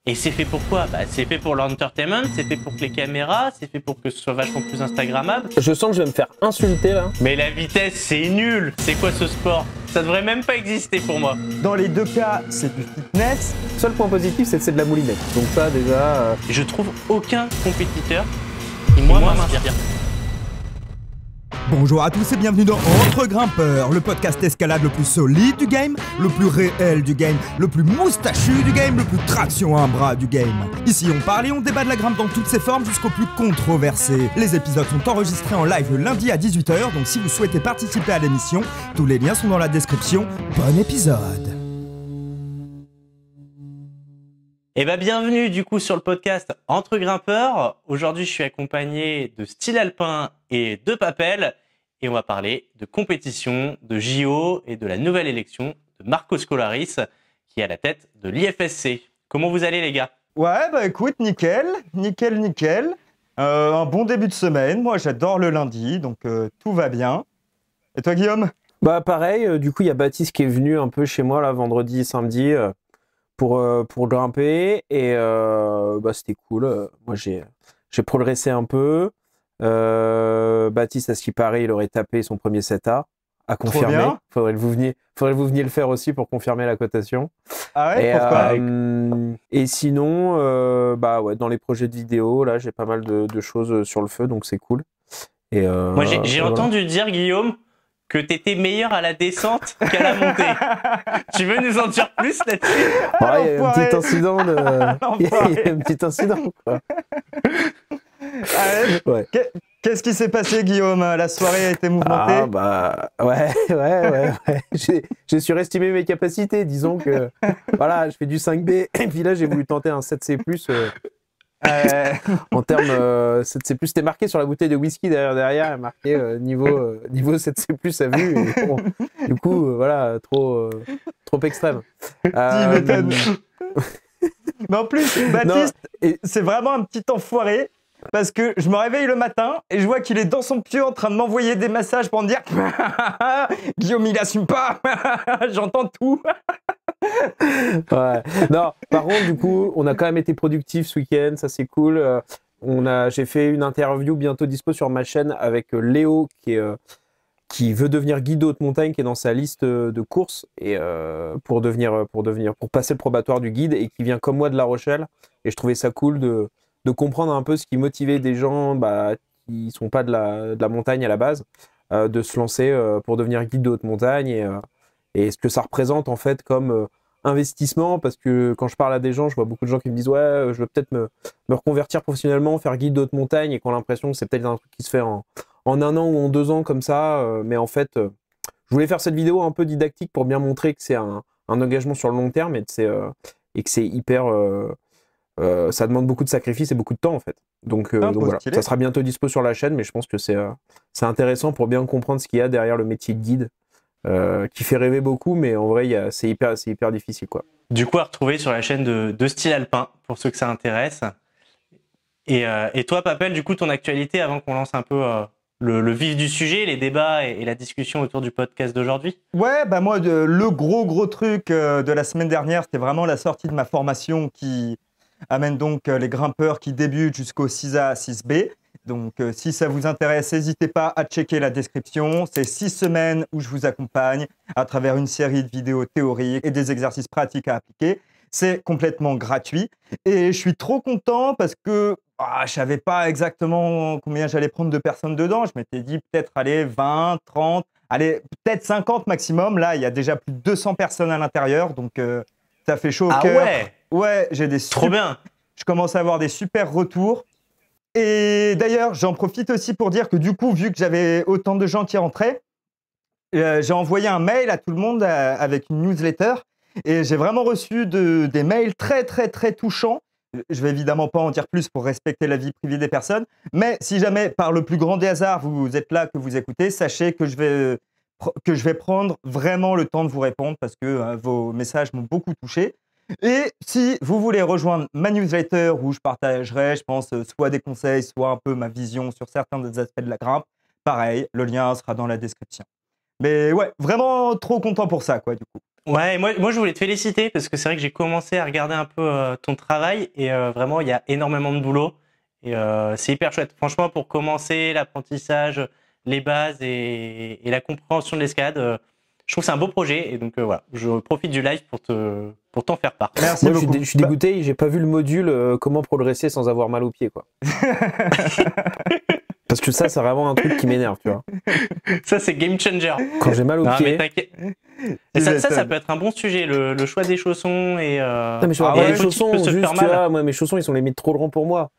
Et c'est fait pour quoi? Bah, c'est fait pour l'entertainment, c'est fait pour que les caméras, c'est fait pour que ce soit vachement plus instagrammable. Je sens que je vais me faire insulter là. Mais la vitesse, c'est nul. C'est quoi ce sport? Ça devrait même pas exister pour moi. Dans les deux cas, c'est du fitness. Le seul point positif, c'est que c'est de la moulinette. Donc ça, déjà... Je trouve aucun compétiteur qui moi m'inspire. Bonjour à tous et bienvenue dans Entre Grimpeurs, le podcast escalade le plus solide du game, le plus réel du game, le plus moustachu du game, le plus traction à un bras du game. Ici on parle et on débat de la grimpe dans toutes ses formes jusqu'au plus controversé. Les épisodes sont enregistrés en live le lundi à 18h, donc si vous souhaitez participer à l'émission, tous les liens sont dans la description. Bon épisode. Et bah bienvenue du coup sur le podcast Entre Grimpeurs. Aujourd'hui je suis accompagné de Style Alpin et de Papel et on va parler de compétition, de JO et de la nouvelle élection de Marco Scolaris qui est à la tête de l'IFSC. Comment vous allez les gars? Ouais, bah écoute, nickel. Un bon début de semaine. Moi, j'adore le lundi, donc tout va bien. Et toi, Guillaume? Bah pareil, du coup, il y a Baptiste qui est venu un peu chez moi là, vendredi et samedi pour grimper et bah, c'était cool. Moi, j'ai progressé un peu. Baptiste, à ce qui paraît, il aurait tapé son premier 7A à confirmer. bien. Faudrait que vous veniez le faire aussi pour confirmer la cotation. Ah ouais, Et, pourquoi? et sinon, bah ouais, dans les projets de vidéo, là, j'ai pas mal de choses sur le feu, donc c'est cool. Et Moi j'ai voilà. entendu dire Guillaume que t'étais meilleur à la descente qu'à la montée. Tu veux nous en dire plus là-dessus? Ouais, il y a un L'enfoiré. petit incident de... il y L'enfoiré. a un petit incident, quoi. Ah ouais. Ouais. Qu'est-ce qui s'est passé, Guillaume? La soirée a été mouvementée? Ah bah ouais. J'ai surestimé mes capacités, disons que voilà, je fais du 5B et puis là j'ai voulu tenter un 7C+. En termes 7C+, c'était marqué sur la bouteille de whisky derrière marqué niveau 7C+ à vue. Et bon, du coup voilà, trop extrême. Tu m'étonnes. Mais en plus, Baptiste, Non, et- c'est vraiment un petit enfoiré parce que je me réveille le matin et je vois qu'il est dans son pieu en train de m'envoyer des messages pour me dire Guillaume, il assume pas. J'entends tout. Ouais. Non, par contre, du coup, on a quand même été productif ce week-end, ça c'est cool. J'ai fait une interview bientôt dispo sur ma chaîne avec Léo qui veut devenir guide de haute montagne, qui est dans sa liste de courses et pour passer le probatoire du guide et qui vient comme moi de La Rochelle. Et je trouvais ça cool de comprendre un peu ce qui motivait des gens qui sont pas de la montagne à la base, de se lancer pour devenir guide de haute montagne et ce que ça représente en fait comme investissement, parce que quand je parle à des gens, je vois beaucoup de gens qui me disent ouais, je veux peut-être me reconvertir professionnellement, faire guide de haute montagne, et qui ont l'impression que c'est peut-être un truc qui se fait en un an ou en 2 ans comme ça, mais en fait, je voulais faire cette vidéo un peu didactique pour bien montrer que c'est un engagement sur le long terme et que c'est hyper... ça demande beaucoup de sacrifices et beaucoup de temps en fait. Donc voilà, stylé. ça sera bientôt dispo sur la chaîne, mais je pense que c'est intéressant pour bien comprendre ce qu'il y a derrière le métier de guide, qui fait rêver beaucoup, mais en vrai, c'est hyper difficile, quoi. Du coup à retrouver sur la chaîne de Style Alpin pour ceux que ça intéresse. Et toi Papel, du coup ton actualité avant qu'on lance un peu le vif du sujet, les débats et la discussion autour du podcast d'aujourd'hui? Ouais, bah moi, le gros truc de la semaine dernière, c'était vraiment la sortie de ma formation qui amène donc les grimpeurs qui débutent jusqu'au 6A, 6B. Donc, si ça vous intéresse, n'hésitez pas à checker la description. C'est 6 semaines où je vous accompagne à travers une série de vidéos théoriques et des exercices pratiques à appliquer. C'est complètement gratuit. Et je suis trop content parce que je ne savais pas exactement combien j'allais prendre de personnes dedans. Je m'étais dit peut-être, allez, 20, 30, allez, peut-être 50 maximum. Là, il y a déjà plus de 200 personnes à l'intérieur. Donc, ça fait chaud au Ah cœur. ouais, Ouais, j'ai des trop bien. je commence à avoir des super retours. Et d'ailleurs, j'en profite aussi pour dire que du coup, vu que j'avais autant de gens qui rentraient, j'ai envoyé un mail à tout le monde avec une newsletter. Et j'ai vraiment reçu des mails très touchants. Je vais évidemment pas en dire plus pour respecter la vie privée des personnes. Mais si jamais, par le plus grand des hasards, vous êtes là, que vous écoutez, sachez que je vais prendre vraiment le temps de vous répondre parce que vos messages m'ont beaucoup touché. Et si vous voulez rejoindre ma newsletter où je partagerai, je pense, soit des conseils, soit un peu ma vision sur certains des aspects de la grimpe, pareil, le lien sera dans la description. Mais ouais, vraiment trop content pour ça, quoi, du coup. Ouais, moi je voulais te féliciter parce que c'est vrai que j'ai commencé à regarder un peu ton travail et vraiment il y a énormément de boulot et c'est hyper chouette. Franchement, pour commencer l'apprentissage, les bases et la compréhension de l'escalade, je trouve que c'est un beau projet et donc voilà, je profite du live pour t'en faire part. Merci Moi, beaucoup. je suis dégoûté, j'ai pas vu le module comment progresser sans avoir mal aux pieds, quoi. Parce que ça, c'est vraiment un truc qui m'énerve, tu vois. Ça, c'est game changer. Quand j'ai mal aux Non, mais pieds. t'inquiète. Et ça peut être un bon sujet, le choix des chaussons et. Non, mais je Ah vois ouais, les faut qu'il chaussons, peut se juste, faire tu mal. vois, moi, mes chaussons, ils sont limite trop grands pour moi.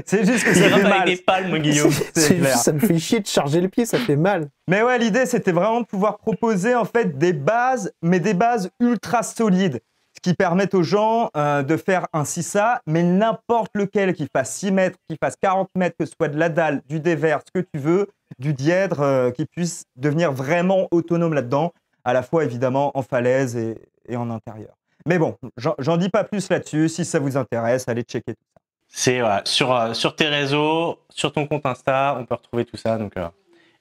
C'est juste que Il ça fait grimpe mal. avec des palmes, Guillaume. C'est clair. juste, ça me fait chier de charger le pied, ça fait mal. Mais ouais, l'idée, c'était vraiment de pouvoir proposer en fait des bases, mais des bases ultra solides, ce qui permettent aux gens de faire un sissa, mais n'importe lequel, qu'il fasse 6 mètres, qu'il fasse 40 mètres, que ce soit de la dalle, du dévers, ce que tu veux, du dièdre, qui puisse devenir vraiment autonome là-dedans, à la fois évidemment en falaise et en intérieur. Mais bon, j'en dis pas plus là-dessus. Si ça vous intéresse, allez checker tout ça. C'est voilà, sur tes réseaux, sur ton compte Insta, on peut retrouver tout ça. Donc,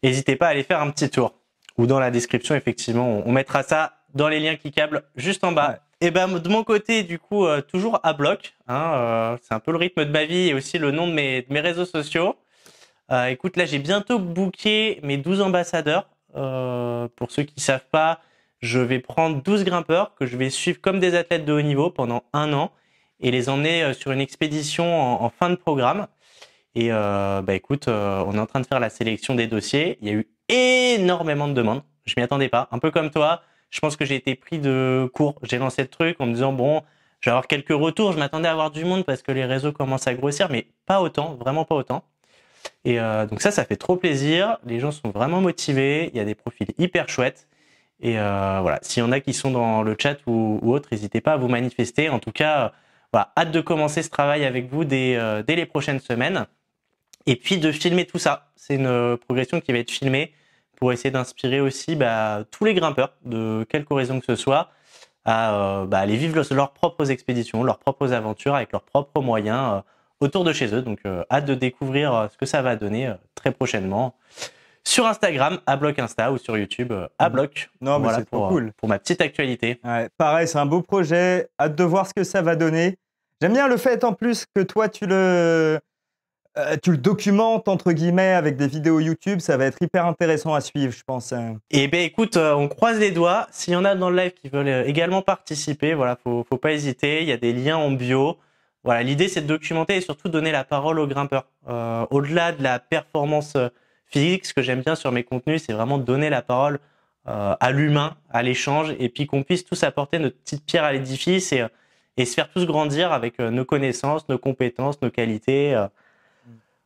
n'hésitez pas à aller faire un petit tour. Ou dans la description, effectivement, on mettra ça dans les liens cliquables juste en bas. Ouais. Et ben de mon côté, du coup, toujours à bloc. Hein, c'est un peu le rythme de ma vie et aussi le nom de mes réseaux sociaux. Écoute, là, j'ai bientôt booké mes 12 ambassadeurs. Pour ceux qui ne savent pas, je vais prendre 12 grimpeurs que je vais suivre comme des athlètes de haut niveau pendant 1 an et les emmener sur une expédition en fin de programme. Et écoute, on est en train de faire la sélection des dossiers. Il y a eu énormément de demandes. Je m'y attendais pas. Un peu comme toi, je pense que j'ai été pris de court. J'ai lancé le truc en me disant, bon, je vais avoir quelques retours. Je m'attendais à avoir du monde parce que les réseaux commencent à grossir, mais pas autant, vraiment pas autant. Et donc ça fait trop plaisir. Les gens sont vraiment motivés. Il y a des profils hyper chouettes. Et voilà, s'il y en a qui sont dans le chat ou autre, n'hésitez pas à vous manifester. En tout cas, voilà, hâte de commencer ce travail avec vous dès les prochaines semaines. Et puis de filmer tout ça. C'est une progression qui va être filmée pour essayer d'inspirer aussi tous les grimpeurs, de quelque horizon que ce soit, à aller vivre leurs propres expéditions, leurs propres aventures avec leurs propres moyens autour de chez eux. Donc hâte de découvrir ce que ça va donner très prochainement sur Instagram, à Bloc Insta, ou sur YouTube, à Bloc. Non, mais voilà c'est trop cool. pour ma petite actualité. Ouais, pareil, c'est un beau projet. Hâte de voir ce que ça va donner. J'aime bien le fait en plus que toi, tu le documentes, entre guillemets, avec des vidéos YouTube. Ça va être hyper intéressant à suivre, je pense. Eh bien, écoute, on croise les doigts. S'il y en a dans le live qui veulent également participer, voilà, faut pas hésiter. Il y a des liens en bio. Voilà, l'idée, c'est de documenter et surtout donner la parole aux grimpeurs. Au-delà de la performance physique, ce que j'aime bien sur mes contenus, c'est vraiment donner la parole à l'humain, à l'échange, et puis qu'on puisse tous apporter notre petite pierre à l'édifice et se faire tous grandir avec nos connaissances, nos compétences, nos qualités.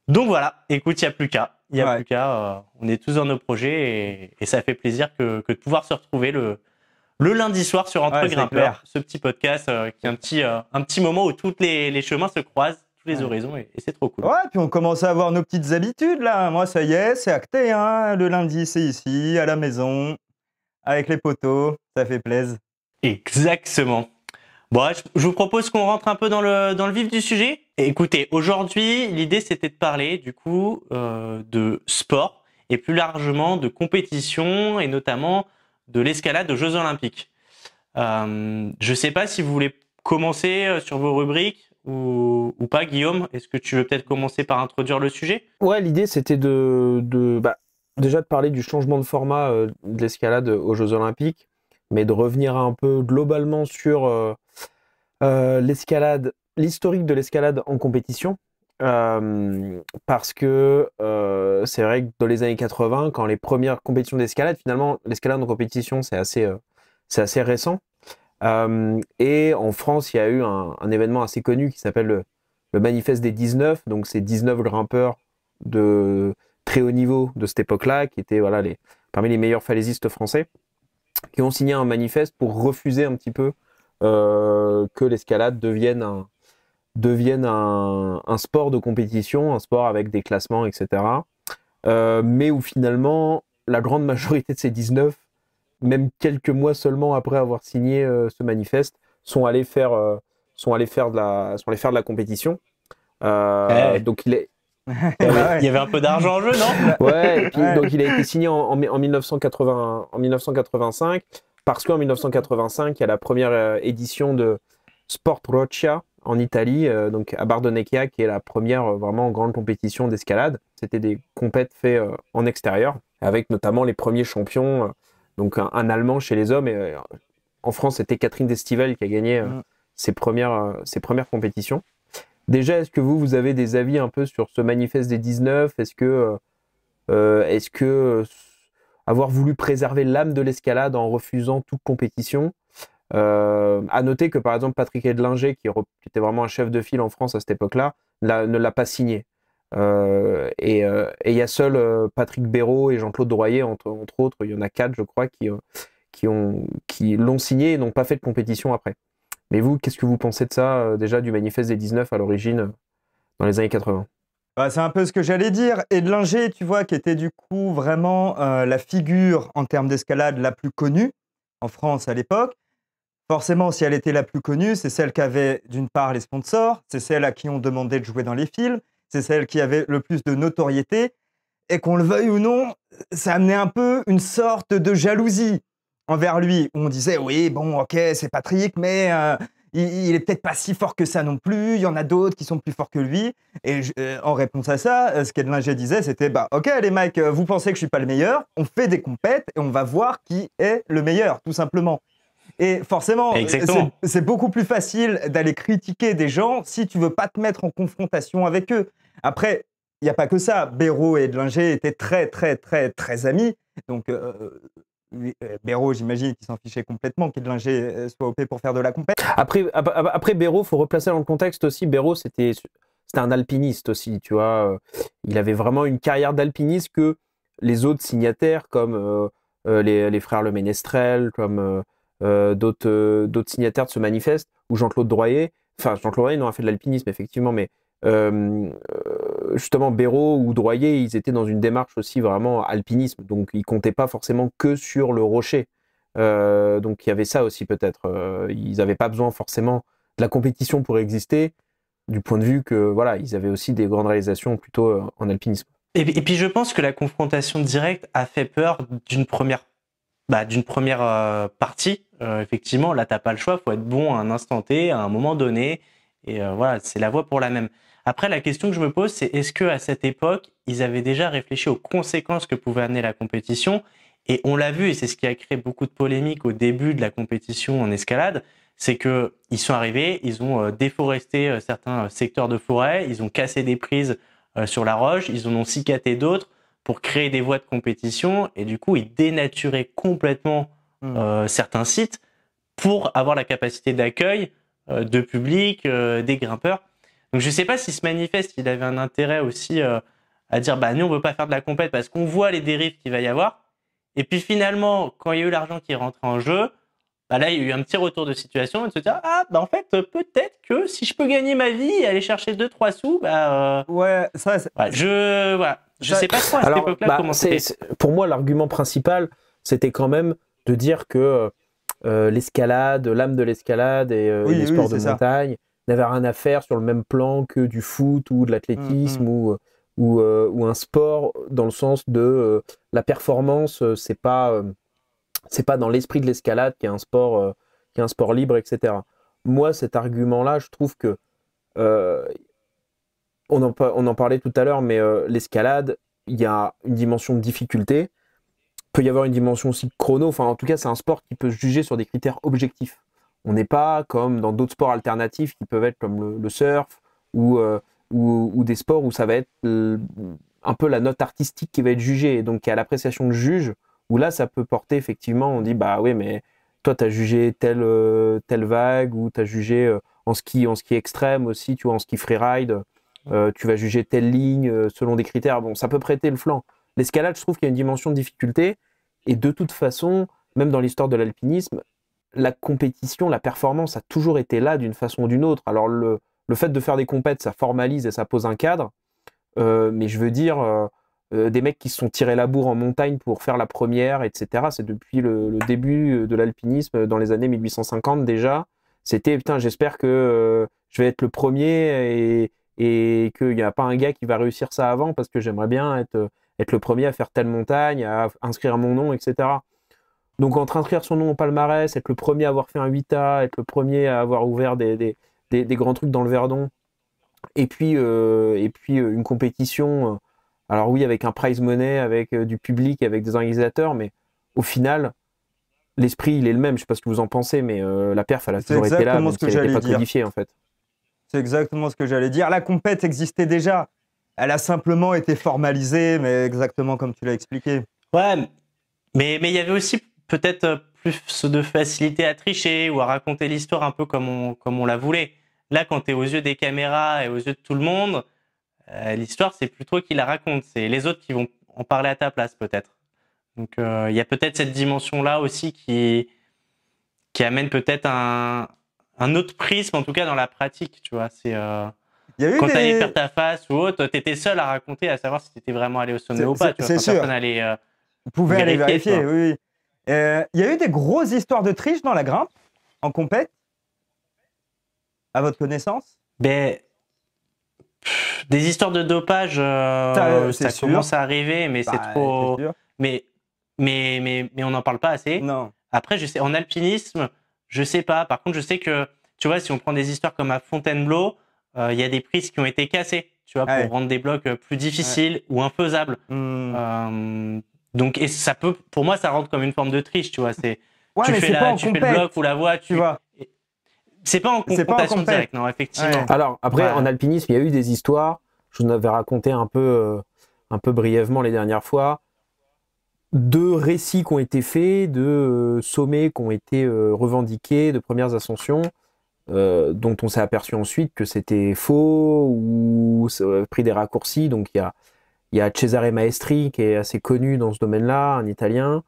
Donc voilà, écoute, il n'y a plus qu'à. Il n'y a plus qu'à. On est tous dans nos projets et ça fait plaisir que de pouvoir se retrouver le lundi soir sur Entre Grimpeurs, ce petit podcast qui est un petit moment où tous les chemins se croisent, tous les horizons, et c'est trop cool. Ouais, puis on commence à avoir nos petites habitudes là. Moi, ça y est, c'est acté. Hein. Le lundi, c'est ici, à la maison, avec les potos. Ça fait plaisir. Exactement. Bon, je vous propose qu'on rentre un peu dans le vif du sujet. Et écoutez, aujourd'hui, l'idée c'était de parler du coup de sport et plus largement de compétition et notamment de l'escalade aux Jeux Olympiques. Je ne sais pas si vous voulez commencer sur vos rubriques ou pas, Guillaume. Est-ce que tu veux peut-être commencer par introduire le sujet ? Ouais, l'idée c'était déjà de parler du changement de format de l'escalade aux Jeux Olympiques, mais de revenir un peu globalement sur l'escalade, l'historique de l'escalade en compétition. Parce que c'est vrai que dans les années 80, quand les premières compétitions d'escalade, finalement, l'escalade en compétition, c'est assez récent. Et en France, il y a eu un événement assez connu qui s'appelle le Manifeste des 19. Donc, c'est 19 grimpeurs de très haut niveau de cette époque-là, qui étaient parmi les meilleurs falaisistes français, qui ont signé un manifeste pour refuser un petit peu que l'escalade devienne un sport de compétition, un sport avec des classements, etc. Mais où finalement, la grande majorité de ces 19, même quelques mois seulement après avoir signé ce manifeste, sont allés faire de la compétition. Donc il y avait un peu d'argent en jeu, non ? Ouais, et puis, donc il a été signé en 1985. parce qu'en 1985, il y a la première édition de Sport Roccia en Italie, donc à Bardonecchia, qui est la première vraiment grande compétition d'escalade. C'était des compètes faites en extérieur, avec notamment les premiers champions, donc un Allemand chez les hommes, et en France, c'était Catherine Destivelle qui a gagné ses premières compétitions. Déjà, est-ce que vous avez des avis un peu sur ce manifeste des 19 ? Est-ce que avoir voulu préserver l'âme de l'escalade en refusant toute compétition ? À noter que par exemple Patrick Edlinger, qui était vraiment un chef de file en France à cette époque-là, ne l'a pas signé. Et il y a seul Patrick Béraud et Jean-Claude Droyer, entre autres, il y en a 4 je crois, qui l'ont signé et n'ont pas fait de compétition après. Mais vous, qu'est-ce que vous pensez de ça, déjà du manifeste des 19 à l'origine, dans les années 80 ? Bah, c'est un peu ce que j'allais dire. Edlinger, tu vois, qui était du coup vraiment la figure en termes d'escalade la plus connue en France à l'époque. Forcément, si elle était la plus connue, c'est celle qui avait d'une part les sponsors, c'est celle à qui on demandait de jouer dans les films, c'est celle qui avait le plus de notoriété. Et qu'on le veuille ou non, ça amenait un peu une sorte de jalousie envers lui. On disait, oui, bon, ok, c'est Patrick, mais il est peut-être pas si fort que ça non plus. Il y en a d'autres qui sont plus forts que lui. Et en réponse à ça, ce qu'Edlinger disait, c'était, bah, ok, les mecs, vous pensez que je suis pas le meilleur, on fait des compètes et on va voir qui est le meilleur, tout simplement. Et forcément, c'est beaucoup plus facile d'aller critiquer des gens si tu veux pas te mettre en confrontation avec eux. Après, il n'y a pas que ça. Béraud et Edlinger étaient très, très, très, très amis. Donc, Béraud, j'imagine qu'il s'en fichait complètement qu'Edlinger soit OP pour faire de la compète. Après Béraud, il faut replacer dans le contexte aussi. Béraud, c'était un alpiniste aussi, tu vois. Il avait vraiment une carrière d'alpiniste que les autres signataires, comme les frères Le Ménestrel, comme d'autres signataires de ce manifeste, ou Jean-Claude Droyer. Enfin, Jean-Claude Droyer non, a fait de l'alpinisme, effectivement, mais justement, Béraud ou Droyer, ils étaient dans une démarche aussi vraiment alpinisme, donc ils comptaient pas forcément que sur le rocher. Donc il y avait ça aussi peut-être. Ils n'avaient pas besoin forcément de la compétition pour exister, du point de vue que voilà, ils avaient aussi des grandes réalisations plutôt en alpinisme. Et puis je pense que la confrontation directe a fait peur d'une première partie. Effectivement, là t'as pas le choix, faut être bon à un instant T, à un moment donné, et voilà, c'est la voie pour la même. Après, la question que je me pose, c'est est-ce que à cette époque, ils avaient déjà réfléchi aux conséquences que pouvait amener la compétition? Et on l'a vu, et c'est ce qui a créé beaucoup de polémiques au début de la compétition en escalade, c'est que ils sont arrivés, ils ont déforesté certains secteurs de forêt, ils ont cassé des prises sur la roche, ils en ont cicaté d'autres pour créer des voies de compétition, et du coup, ils dénaturaient complètement certains sites pour avoir la capacité d'accueil de public, des grimpeurs. Donc je ne sais pas si ce manifeste, il avait un intérêt aussi à dire, bah nous on veut pas faire de la compète parce qu'on voit les dérives qu'il va y avoir. Et puis finalement, quand il y a eu l'argent qui est rentré en jeu, bah là il y a eu un petit retour de situation et de se dire, ah bah en fait peut-être que si je peux gagner ma vie et aller chercher 2-3 sous, bah ouais, ça. Ouais, je sais pas trop à cette époque-là comment c'était. Pour moi, l'argument principal, c'était quand même de dire que l'escalade, l'âme de l'escalade et les sports de montagne n'avaient rien à faire sur le même plan que du foot ou de l'athlétisme ou un sport dans le sens de la performance, c'est pas dans l'esprit de l'escalade qui est un sport libre, etc. Moi, cet argument-là, je trouve que on en parlait tout à l'heure, mais l'escalade, il y a une dimension de difficulté. Peut y avoir une dimension aussi de chrono. Enfin, en tout cas, c'est un sport qui peut se juger sur des critères objectifs. On n'est pas comme dans d'autres sports alternatifs qui peuvent être comme le surf ou des sports où ça va être un peu la note artistique qui va être jugée. Et donc, il y a l'appréciation de juge où là, ça peut porter effectivement, on dit, bah oui, mais toi, tu as jugé telle vague ou tu as jugé en ski extrême aussi, tu vois, en ski freeride, tu vas juger telle ligne selon des critères. Bon, ça peut prêter le flanc. L'escalade, je trouve qu'il y a une dimension de difficulté. Et de toute façon, même dans l'histoire de l'alpinisme, la compétition, la performance a toujours été là d'une façon ou d'une autre. Alors le fait de faire des compètes, ça formalise et ça pose un cadre. Mais je veux dire, des mecs qui se sont tirés la bourre en montagne pour faire la première, etc. C'est depuis le début de l'alpinisme, dans les années 1850 déjà. C'était, putain, j'espère que je vais être le premier et qu'il n'y a pas un gars qui va réussir ça avant parce que j'aimerais bien être le premier à faire telle montagne, à inscrire mon nom, etc. Donc entre inscrire son nom au palmarès, être le premier à avoir fait un 8A, être le premier à avoir ouvert des grands trucs dans le Verdon, et puis une compétition, alors oui, avec un prize money, avec du public, avec des organisateurs, mais au final, l'esprit, il est le même. Je sais pas ce que vous en pensez, mais la perf, elle a toujours été là, même si elle n'était pas codifiée, en fait. C'est exactement ce que j'allais dire. La compète existait déjà. Elle a simplement été formalisée, mais exactement comme tu l'as expliqué. Ouais, mais il y avait aussi peut-être plus de facilité à tricher ou à raconter l'histoire un peu comme on la voulait. Là, quand tu es aux yeux des caméras et aux yeux de tout le monde, l'histoire, c'est plus toi qui la raconte. C'est les autres qui vont en parler à ta place, peut-être. Donc, il y a peut-être cette dimension-là aussi qui amène peut-être un autre prisme, en tout cas dans la pratique, tu vois. C'est quand tu allais faire ta face ou autre, tu étais seul à raconter, à savoir si tu étais vraiment allé au sommet ou pas. C'est sûr. Vous pouvez aller vérifier, oui. Il y a eu des grosses histoires de triche dans la grimpe, en compète, à votre connaissance? Des histoires de dopage, ça commence à arriver, mais c'est trop. Mais on n'en parle pas assez. Non. Après, je sais, en alpinisme, je sais pas. Par contre, je sais que, tu vois, si on prend des histoires comme à Fontainebleau, il y a des prises qui ont été cassées, tu vois, pour rendre des blocs plus difficiles ou infaisables. Donc, et ça peut, pour moi, ça rentre comme une forme de triche, tu vois. C'est, tu fais le bloc ou la voie, tu vois. C'est pas en confrontation directe, non, effectivement. Ouais. Alors, après, en alpinisme, il y a eu des histoires, je vous en avais raconté un peu brièvement les dernières fois, de récits qui ont été faits, de sommets qui ont été revendiqués, de premières ascensions, dont on s'est aperçu ensuite que c'était faux ou ça a pris des raccourcis. Donc, il y a Cesare Maestri qui est assez connu dans ce domaine-là, un Italien.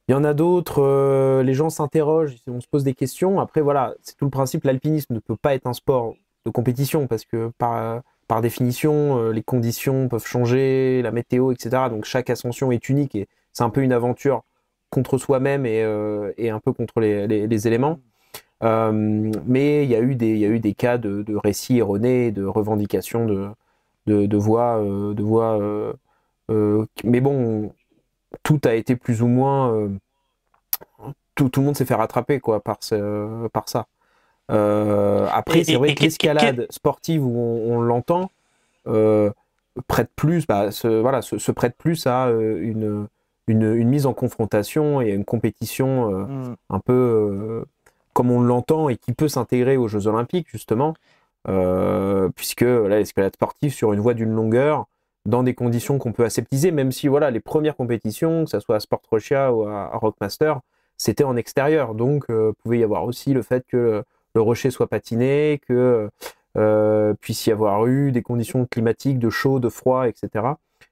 Il y en a d'autres, les gens s'interrogent, on se pose des questions. Après, voilà, c'est tout le principe. L'alpinisme ne peut pas être un sport de compétition parce que par définition, les conditions peuvent changer, la météo, etc. Donc chaque ascension est unique et c'est un peu une aventure contre soi-même et un peu contre les éléments. Mais il y a eu des cas de récits erronés, de revendications de voix. Mais bon, tout a été plus ou moins... tout le monde s'est fait rattraper quoi, par ça. Après, c'est vrai que l'escalade sportive où on l'entend prête plus, se prête plus à une mise en confrontation et à une compétition un peu comme on l'entend et qui peut s'intégrer aux Jeux Olympiques justement, puisque là, l'escalade sportive sur une voie d'une longueur, dans des conditions qu'on peut aseptiser, même si voilà, les premières compétitions, que ce soit à Sport Russia ou à Rockmaster, c'était en extérieur. Donc, pouvait y avoir aussi le fait que le rocher soit patiné, que puisse y avoir eu des conditions climatiques de chaud, de froid, etc.,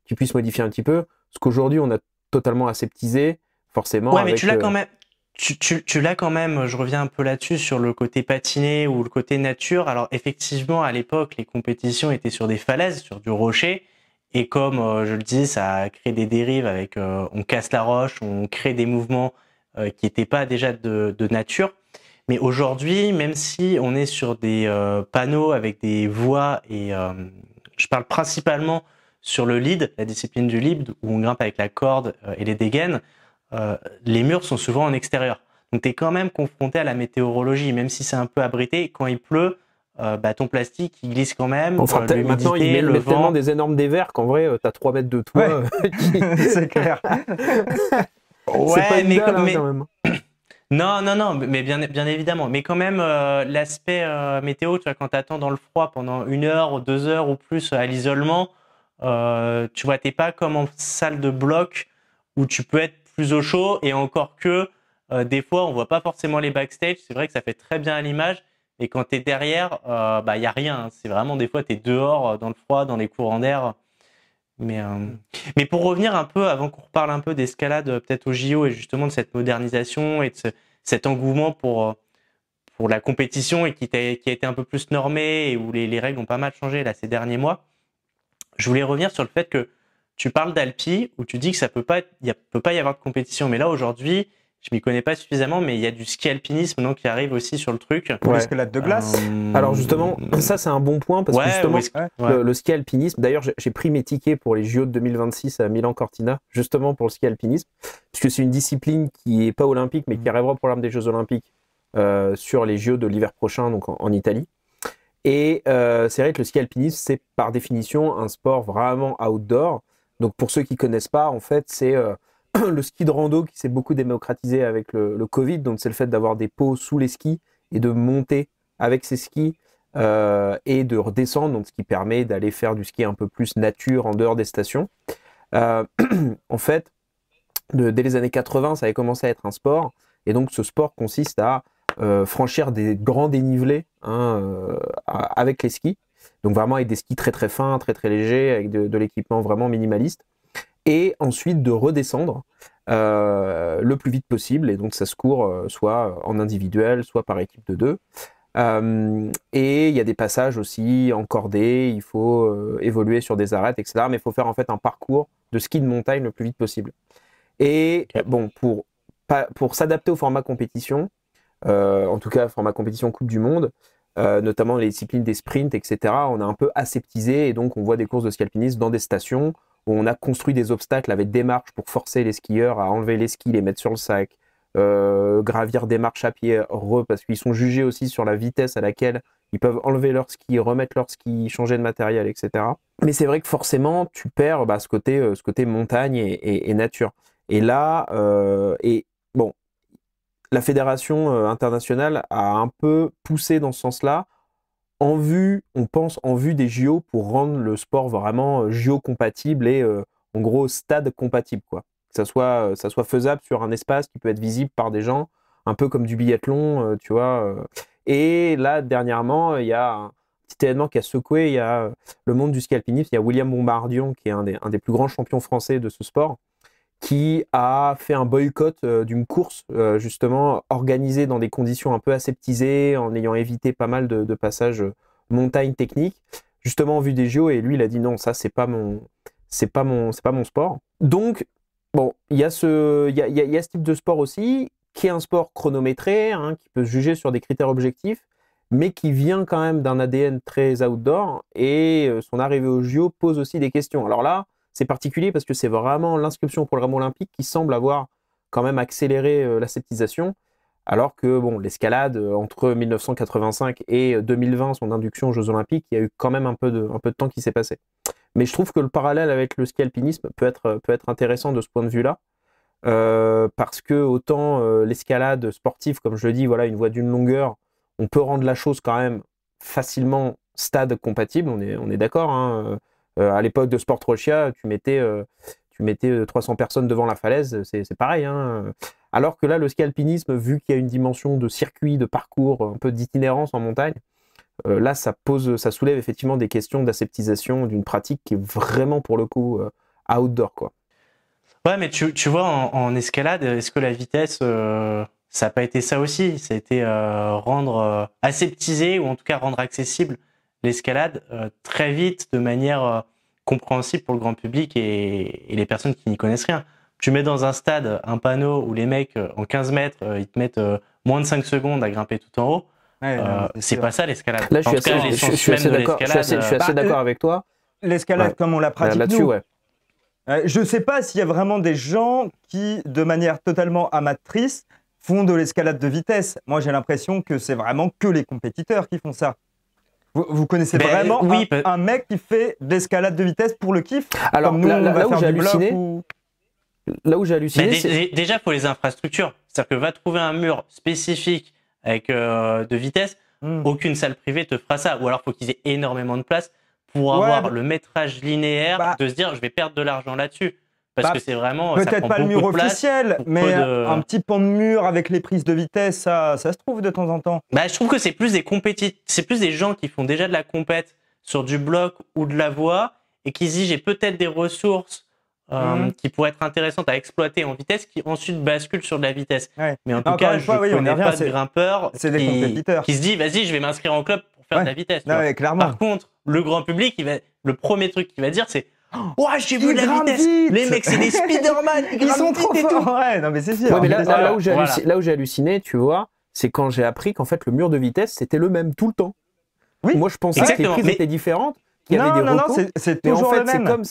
qui puissent modifier un petit peu. Ce qu'aujourd'hui, on a totalement aseptisé, forcément. Ouais, mais tu l'as quand même. Tu l'as quand même, je reviens un peu là-dessus, sur le côté patiné ou le côté nature. Alors, effectivement, à l'époque, les compétitions étaient sur des falaises, sur du rocher. Et comme je le dis, ça a créé des dérives avec on casse la roche, on crée des mouvements qui n'étaient pas déjà de nature. Mais aujourd'hui, même si on est sur des panneaux avec des voies, et je parle principalement sur le lead, la discipline du lead, où on grimpe avec la corde et les dégaines, les murs sont souvent en extérieur. Donc tu es quand même confronté à la météorologie, même si c'est un peu abrité. Quand il pleut, ton plastique, il glisse quand même. Enfin, maintenant, il met tellement des énormes dévers qu'en vrai, tu as 3 mètres de toit. Ouais. C'est clair. Ouais, c'est pas idéal, quand même. Non, mais bien évidemment. Mais quand même, l'aspect météo, tu vois, quand tu attends dans le froid pendant 1 heure ou 2 heures ou plus à l'isolement, tu vois, t'es pas comme en salle de bloc où tu peux être plus au chaud, et encore que des fois, on voit pas forcément les backstage. C'est vrai que ça fait très bien à l'image. Et quand tu es derrière, y a rien. Hein. C'est vraiment des fois, tu es dehors, dans le froid, dans les courants d'air. Mais pour revenir un peu, avant qu'on reparle un peu d'escalade, peut-être au JO, et justement de cette modernisation et de cet engouement pour la compétition et qui a été un peu plus normé et où les règles ont pas mal changé là, ces derniers mois, je voulais revenir sur le fait que tu parles d'Alpi, où tu dis que ça peut pas y avoir de compétition. Mais là, aujourd'hui, Je m'y connais pas suffisamment, mais il y a du ski alpinisme donc, qui arrive aussi sur le truc. Pour Ouais. l'escalade de glace. Alors justement, ça c'est un bon point parce que justement, ouais. le ski alpinisme, d'ailleurs j'ai pris mes tickets pour les JO de 2026 à Milan-Cortina, justement pour le ski alpinisme, puisque c'est une discipline qui est pas olympique mais qui arrivera au programme des Jeux olympiques sur les JO de l'hiver prochain, donc en Italie. Et c'est vrai que le ski alpinisme, c'est par définition un sport vraiment outdoor. Donc pour ceux qui connaissent pas, en fait, c'est le ski de rando qui s'est beaucoup démocratisé avec le Covid. Donc c'est le fait d'avoir des pots sous les skis et de monter avec ces skis et de redescendre, donc ce qui permet d'aller faire du ski un peu plus nature en dehors des stations. En fait, dès les années 80, ça avait commencé à être un sport. Et donc ce sport consiste à franchir des grands dénivelés avec les skis. Donc vraiment avec des skis très très fins, très très légers, avec de l'équipement vraiment minimaliste. Et ensuite de redescendre le plus vite possible. Et donc ça se court soit en individuel, soit par équipe de 2. Et il y a des passages aussi en cordée, il faut évoluer sur des arêtes, etc. Mais il faut faire en fait un parcours de ski de montagne le plus vite possible. Et bon, pour s'adapter au format compétition, en tout cas format compétition Coupe du Monde, notamment les disciplines des sprints, etc., on a un peu aseptisé et donc on voit des courses de ski alpinisme dans des stations où on a construit des obstacles avec des marches pour forcer les skieurs à enlever les skis, les mettre sur le sac, gravir des marches à pied, parce qu'ils sont jugés aussi sur la vitesse à laquelle ils peuvent enlever leurs skis, remettre leurs skis, changer de matériel, etc. Mais c'est vrai que forcément, tu perds ce côté montagne et nature. Et là, bon, la fédération internationale a un peu poussé dans ce sens-là, on pense en vue des JO pour rendre le sport vraiment JO compatible et en gros stade compatible, quoi. Que ça soit faisable sur un espace qui peut être visible par des gens, un peu comme du biathlon, tu vois. Et là, dernièrement, il y a un petit événement qui a secoué, il y a le monde du ski alpinisme, il y a William Bombardier, qui est un des plus grands champions français de ce sport, qui a fait un boycott d'une course justement organisée dans des conditions un peu aseptisées, en ayant évité pas mal de passages montagne technique, justement en vue des JO. Et lui, il a dit non, ça c'est pas mon sport. Donc bon, il y a ce type de sport aussi qui est un sport chronométré, qui peut se juger sur des critères objectifs, mais qui vient quand même d'un ADN très outdoor. Et son arrivée aux JO pose aussi des questions. Alors là, c'est particulier parce que c'est vraiment l'inscription au programme olympique qui semble avoir quand même accéléré l'aseptisation, alors que bon, l'escalade, entre 1985 et 2020, son induction aux Jeux Olympiques, il y a eu quand même un peu de temps qui s'est passé. Mais je trouve que le parallèle avec le ski alpinisme peut être intéressant de ce point de vue-là, parce que autant l'escalade sportive, comme je le dis, voilà, une voie d'une longueur, on peut rendre la chose quand même facilement stade compatible, on est d'accord, hein. À l'époque de Sport Rochia, tu mettais 300 personnes devant la falaise, c'est pareil, hein. Alors que là, le ski alpinisme, vu qu'il y a une dimension de circuit, de parcours, un peu d'itinérance en montagne, là, ça soulève effectivement des questions d'aseptisation d'une pratique qui est vraiment, pour le coup, outdoor, quoi. Ouais, mais tu vois, en escalade, est-ce que la vitesse, ça n'a pas été ça aussi? Ça a été rendre aseptisé, ou en tout cas rendre accessible l'escalade très vite, de manière compréhensible pour le grand public et les personnes qui n'y connaissent rien. Tu mets dans un stade un panneau où les mecs, en 15 mètres, ils te mettent moins de 5 secondes à grimper tout en haut. Ouais, c'est pas ça l'escalade. Là, je suis assez d'accord avec toi. L'escalade, comme on la pratique là-dessus, nous. ouais. Je ne sais pas s'il y a vraiment des gens qui, de manière totalement amatrice, font de l'escalade de vitesse. Moi, j'ai l'impression que c'est vraiment que les compétiteurs qui font ça. Vous connaissez vraiment un mec qui fait de l'escalade de vitesse pour le kiff? Alors, comme nous, là où j'ai halluciné, déjà, il faut les infrastructures. C'est-à-dire que va trouver un mur spécifique avec de vitesse. Aucune salle privée te fera ça. Ou alors, il faut qu'ils aient énormément de place pour avoir le métrage linéaire de se dire je vais perdre de l'argent là-dessus. Parce que c'est vraiment. Peut-être pas le mur officiel, mais un petit pan de mur avec les prises de vitesse, ça se trouve de temps en temps. Je trouve que c'est plus des gens qui font déjà de la compète sur du bloc ou de la voie et qui se disent j'ai peut-être des ressources qui pourraient être intéressantes à exploiter en vitesse, qui ensuite basculent sur de la vitesse. Ouais. Mais en tout cas, je ne connais pas de grimpeurs qui se dit vas-y, je vais m'inscrire en club pour faire de la vitesse. Ouais, clairement. Par contre, le grand public, le premier truc qu'il va dire, c'est Ouais, j'ai vu Ils la grimpent vitesse. vite. Les mecs, c'est des Spider-Man. Ils sont trop forts. Ouais, non mais c'est sûr. Ouais, mais Voilà. là où j'ai halluciné, tu vois, c'est quand j'ai appris qu'en fait le mur de vitesse c'était le même tout le temps. Oui. Moi je pensais que les Exactement, prises mais- étaient différentes, qu'il y avait Non, des non, non, recos, c'est mais en toujours fait le même.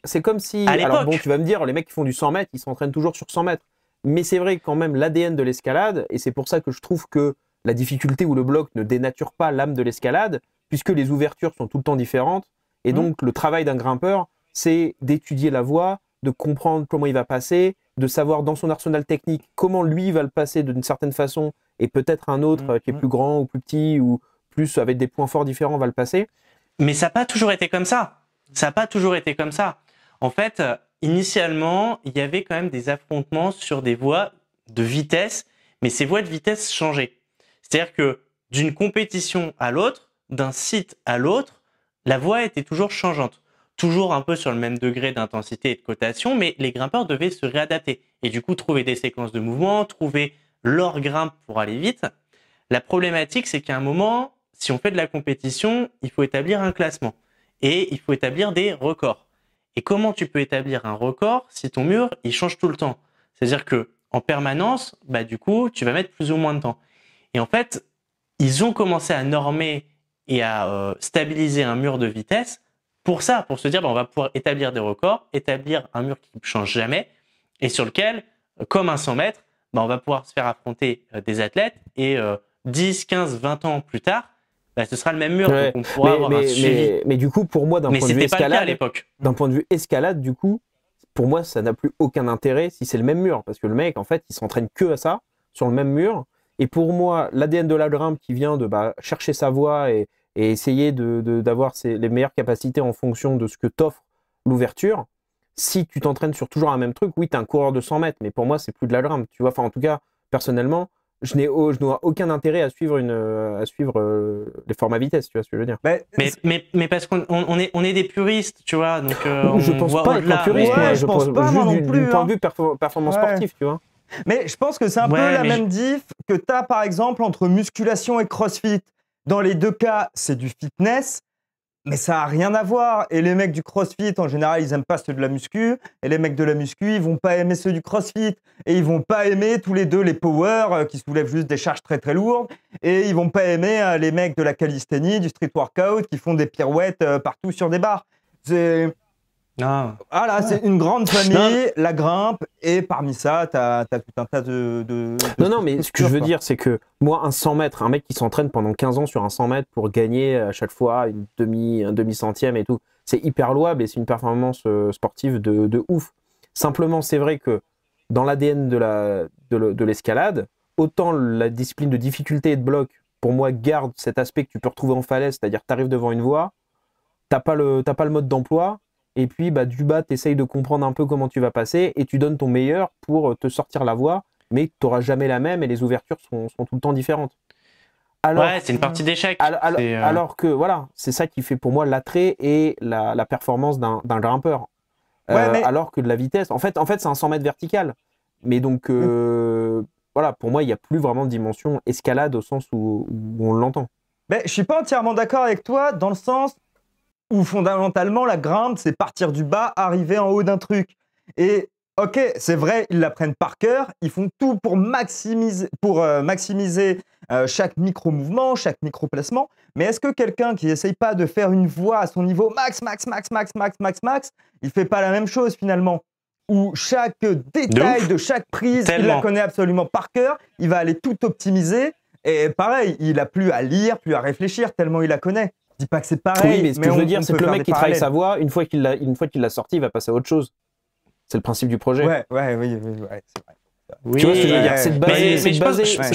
c'est comme si À alors l'époque. bon, tu vas me dire, les mecs qui font du 100 mètres, ils s'entraînent toujours sur 100 mètres. Mais c'est vrai quand même l'ADN de l'escalade, et c'est pour ça que je trouve que la difficulté ou le bloc ne dénature pas l'âme de l'escalade, puisque les ouvertures sont tout le temps différentes, et donc le travail d'un grimpeur, c'est d'étudier la voie, de comprendre comment il va passer, de savoir dans son arsenal technique comment lui va le passer d'une certaine façon, et peut-être un autre qui est plus grand ou plus petit, ou plus avec des points forts différents va le passer. Mais ça n'a pas toujours été comme ça. Ça n'a pas toujours été comme ça. En fait, initialement, il y avait quand même des affrontements sur des voies de vitesse, mais ces voies de vitesse changeaient. C'est-à-dire que d'une compétition à l'autre, d'un site à l'autre, la voie était toujours changeante. Toujours un peu sur le même degré d'intensité et de cotation, mais les grimpeurs devaient se réadapter. Et du coup, trouver des séquences de mouvement, trouver leur grimpe pour aller vite. La problématique, c'est qu'à un moment, si on fait de la compétition, il faut établir un classement. Et il faut établir des records. Et comment tu peux établir un record si ton mur, il change tout le temps? C'est-à-dire que en permanence, du coup, tu vas mettre plus ou moins de temps. Et en fait, ils ont commencé à normer et à stabiliser un mur de vitesse pour ça, pour se dire, on va pouvoir établir des records, établir un mur qui ne change jamais et sur lequel, comme un 100 mètres, on va pouvoir se faire affronter des athlètes et 10, 15, 20 ans plus tard, ce sera le même mur, Ouais, donc on pourra avoir un suivi. mais du coup, pour moi, d'un Mais point de vue c'était pas le cas à escalade, l'époque. d'un point de vue escalade, du coup, pour moi, ça n'a plus aucun intérêt si c'est le même mur. Parce que le mec, en fait, il s'entraîne que à ça, sur le même mur. Et pour moi, l'ADN de la grimpe qui vient de chercher sa voie et essayer d'avoir les meilleures capacités en fonction de ce que t'offre l'ouverture, si tu t'entraînes sur toujours un même truc, oui, t'es un coureur de 100 mètres, mais pour moi, c'est plus de la grimpe. Tu vois, enfin, en tout cas, personnellement, je n'ai aucun intérêt à suivre les formats vitesse, tu vois ce que je veux dire. Mais parce qu'on est des puristes, tu vois. Donc, je pense pas être un puriste, ouais, moi. je pense pas, juste moi non du plus, point hein. de vue performance Ouais. sportive, tu vois. Mais je pense que c'est un peu la même diff que tu as par exemple entre musculation et crossfit. Dans les deux cas, c'est du fitness, mais ça n'a rien à voir. Et les mecs du crossfit, en général, ils n'aiment pas ceux de la muscu. Et les mecs de la muscu, ils vont pas aimer ceux du crossfit. Et ils vont pas aimer tous les deux les power qui soulèvent juste des charges très très lourdes. Et ils vont pas aimer les mecs de la calisthénie, du street workout qui font des pirouettes partout sur des barres. Voilà, c'est une grande famille, la grimpe, et parmi ça, tu as tout un tas de Non, mais ce que je veux dire, c'est que moi, un 100 mètres, un mec qui s'entraîne pendant 15 ans sur un 100 mètres pour gagner à chaque fois un demi-centième et tout, c'est hyper louable et c'est une performance sportive de ouf. Simplement, c'est vrai que dans l'ADN de l'escalade, autant la discipline de difficulté et de bloc, pour moi, garde cet aspect que tu peux retrouver en falaise, c'est-à-dire que tu arrives devant une voie, t'as pas le mode d'emploi. Et puis, du bas, tu essayes de comprendre un peu comment tu vas passer et tu donnes ton meilleur pour te sortir la voie, mais tu n'auras jamais la même et les ouvertures sont tout le temps différentes. Alors, ouais, c'est une partie d'échec. Alors que, voilà, c'est ça qui fait pour moi l'attrait et la performance d'un grimpeur. Ouais, alors que de la vitesse, en fait c'est un 100 mètres vertical. Mais donc, voilà, pour moi, il n'y a plus vraiment de dimension escalade au sens où on l'entend. Mais je suis pas entièrement d'accord avec toi dans le sens où fondamentalement la grimpe c'est partir du bas, arriver en haut d'un truc. Et ok, c'est vrai, ils l'apprennent par cœur, ils font tout pour maximiser chaque micro-mouvement, chaque micro-placement. Mais est-ce que quelqu'un qui essaye pas de faire une voie à son niveau max, il fait pas la même chose finalement? Où chaque détail de chaque prise, il la connaît absolument par cœur, il va aller tout optimiser. Et pareil, il a plus à lire, plus à réfléchir, tellement il la connaît. Je dis pas que c'est pareil. Oui, mais ce que je veux dire, c'est que le mec qui travaille sa voie, une fois qu'il l'a sorti, il va passer à autre chose. C'est le principe du projet. Oui, c'est vrai. Oui, tu vois ce que je veux dire, c'est de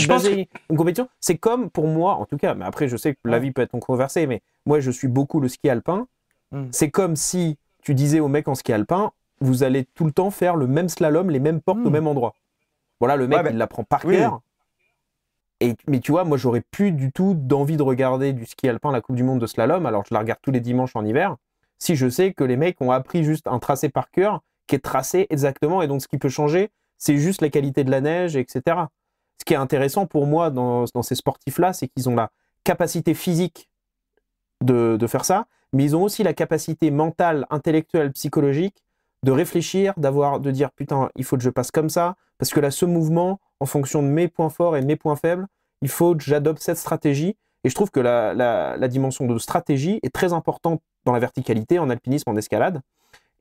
baser une compétition. C'est comme pour moi, en tout cas, mais après je sais que la vie peut être controversée, mais moi je suis beaucoup le ski alpin. C'est comme si tu disais aux mecs en ski alpin, vous allez tout le temps faire le même slalom, les mêmes portes au même endroit. Voilà, le mec il l'apprend par cœur. Mais tu vois, moi, j'aurais plus du tout d'envie de regarder du ski alpin, la Coupe du Monde de slalom, alors je la regarde tous les dimanches en hiver, si je sais que les mecs ont appris juste un tracé par cœur, qui est tracé exactement, et donc ce qui peut changer, c'est juste la qualité de la neige, etc. Ce qui est intéressant pour moi dans ces sportifs-là, c'est qu'ils ont la capacité physique de faire ça, mais ils ont aussi la capacité mentale, intellectuelle, psychologique de réfléchir, de dire putain, il faut que je passe comme ça, parce que là, ce mouvement, en fonction de mes points forts et de mes points faibles, il faut que j'adopte cette stratégie. Et je trouve que la dimension de stratégie est très importante dans la verticalité, en alpinisme, en escalade.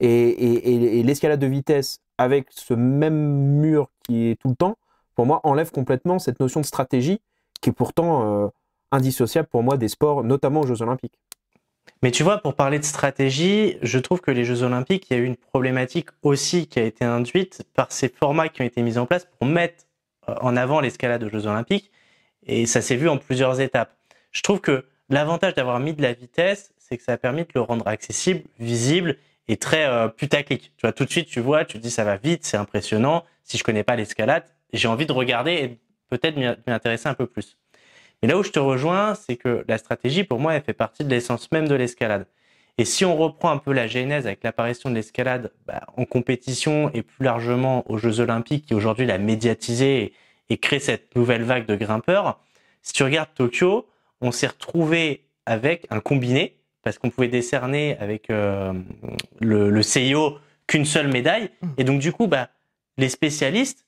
Et l'escalade de vitesse avec ce même mur qui est tout le temps, pour moi, enlève complètement cette notion de stratégie qui est pourtant indissociable pour moi des sports, notamment aux Jeux Olympiques. Mais tu vois, pour parler de stratégie, je trouve que les Jeux Olympiques, il y a eu une problématique aussi qui a été induite par ces formats qui ont été mis en place pour mettre en avant l'escalade aux Jeux Olympiques. Et ça s'est vu en plusieurs étapes. Je trouve que l'avantage d'avoir mis de la vitesse, c'est que ça a permis de le rendre accessible, visible et très putaclic. Tu vois, tout de suite, tu vois, tu te dis ça va vite, c'est impressionnant. Si je connais pas l'escalade, j'ai envie de regarder et peut-être m'y intéresser un peu plus. Mais là où je te rejoins, c'est que la stratégie, pour moi, elle fait partie de l'essence même de l'escalade. Et si on reprend un peu la genèse avec l'apparition de l'escalade en compétition et plus largement aux Jeux Olympiques, qui aujourd'hui l'a médiatisé et crée cette nouvelle vague de grimpeurs, si tu regardes Tokyo, on s'est retrouvé avec un combiné, parce qu'on pouvait décerner avec le CIO qu'une seule médaille. Et donc, du coup, les spécialistes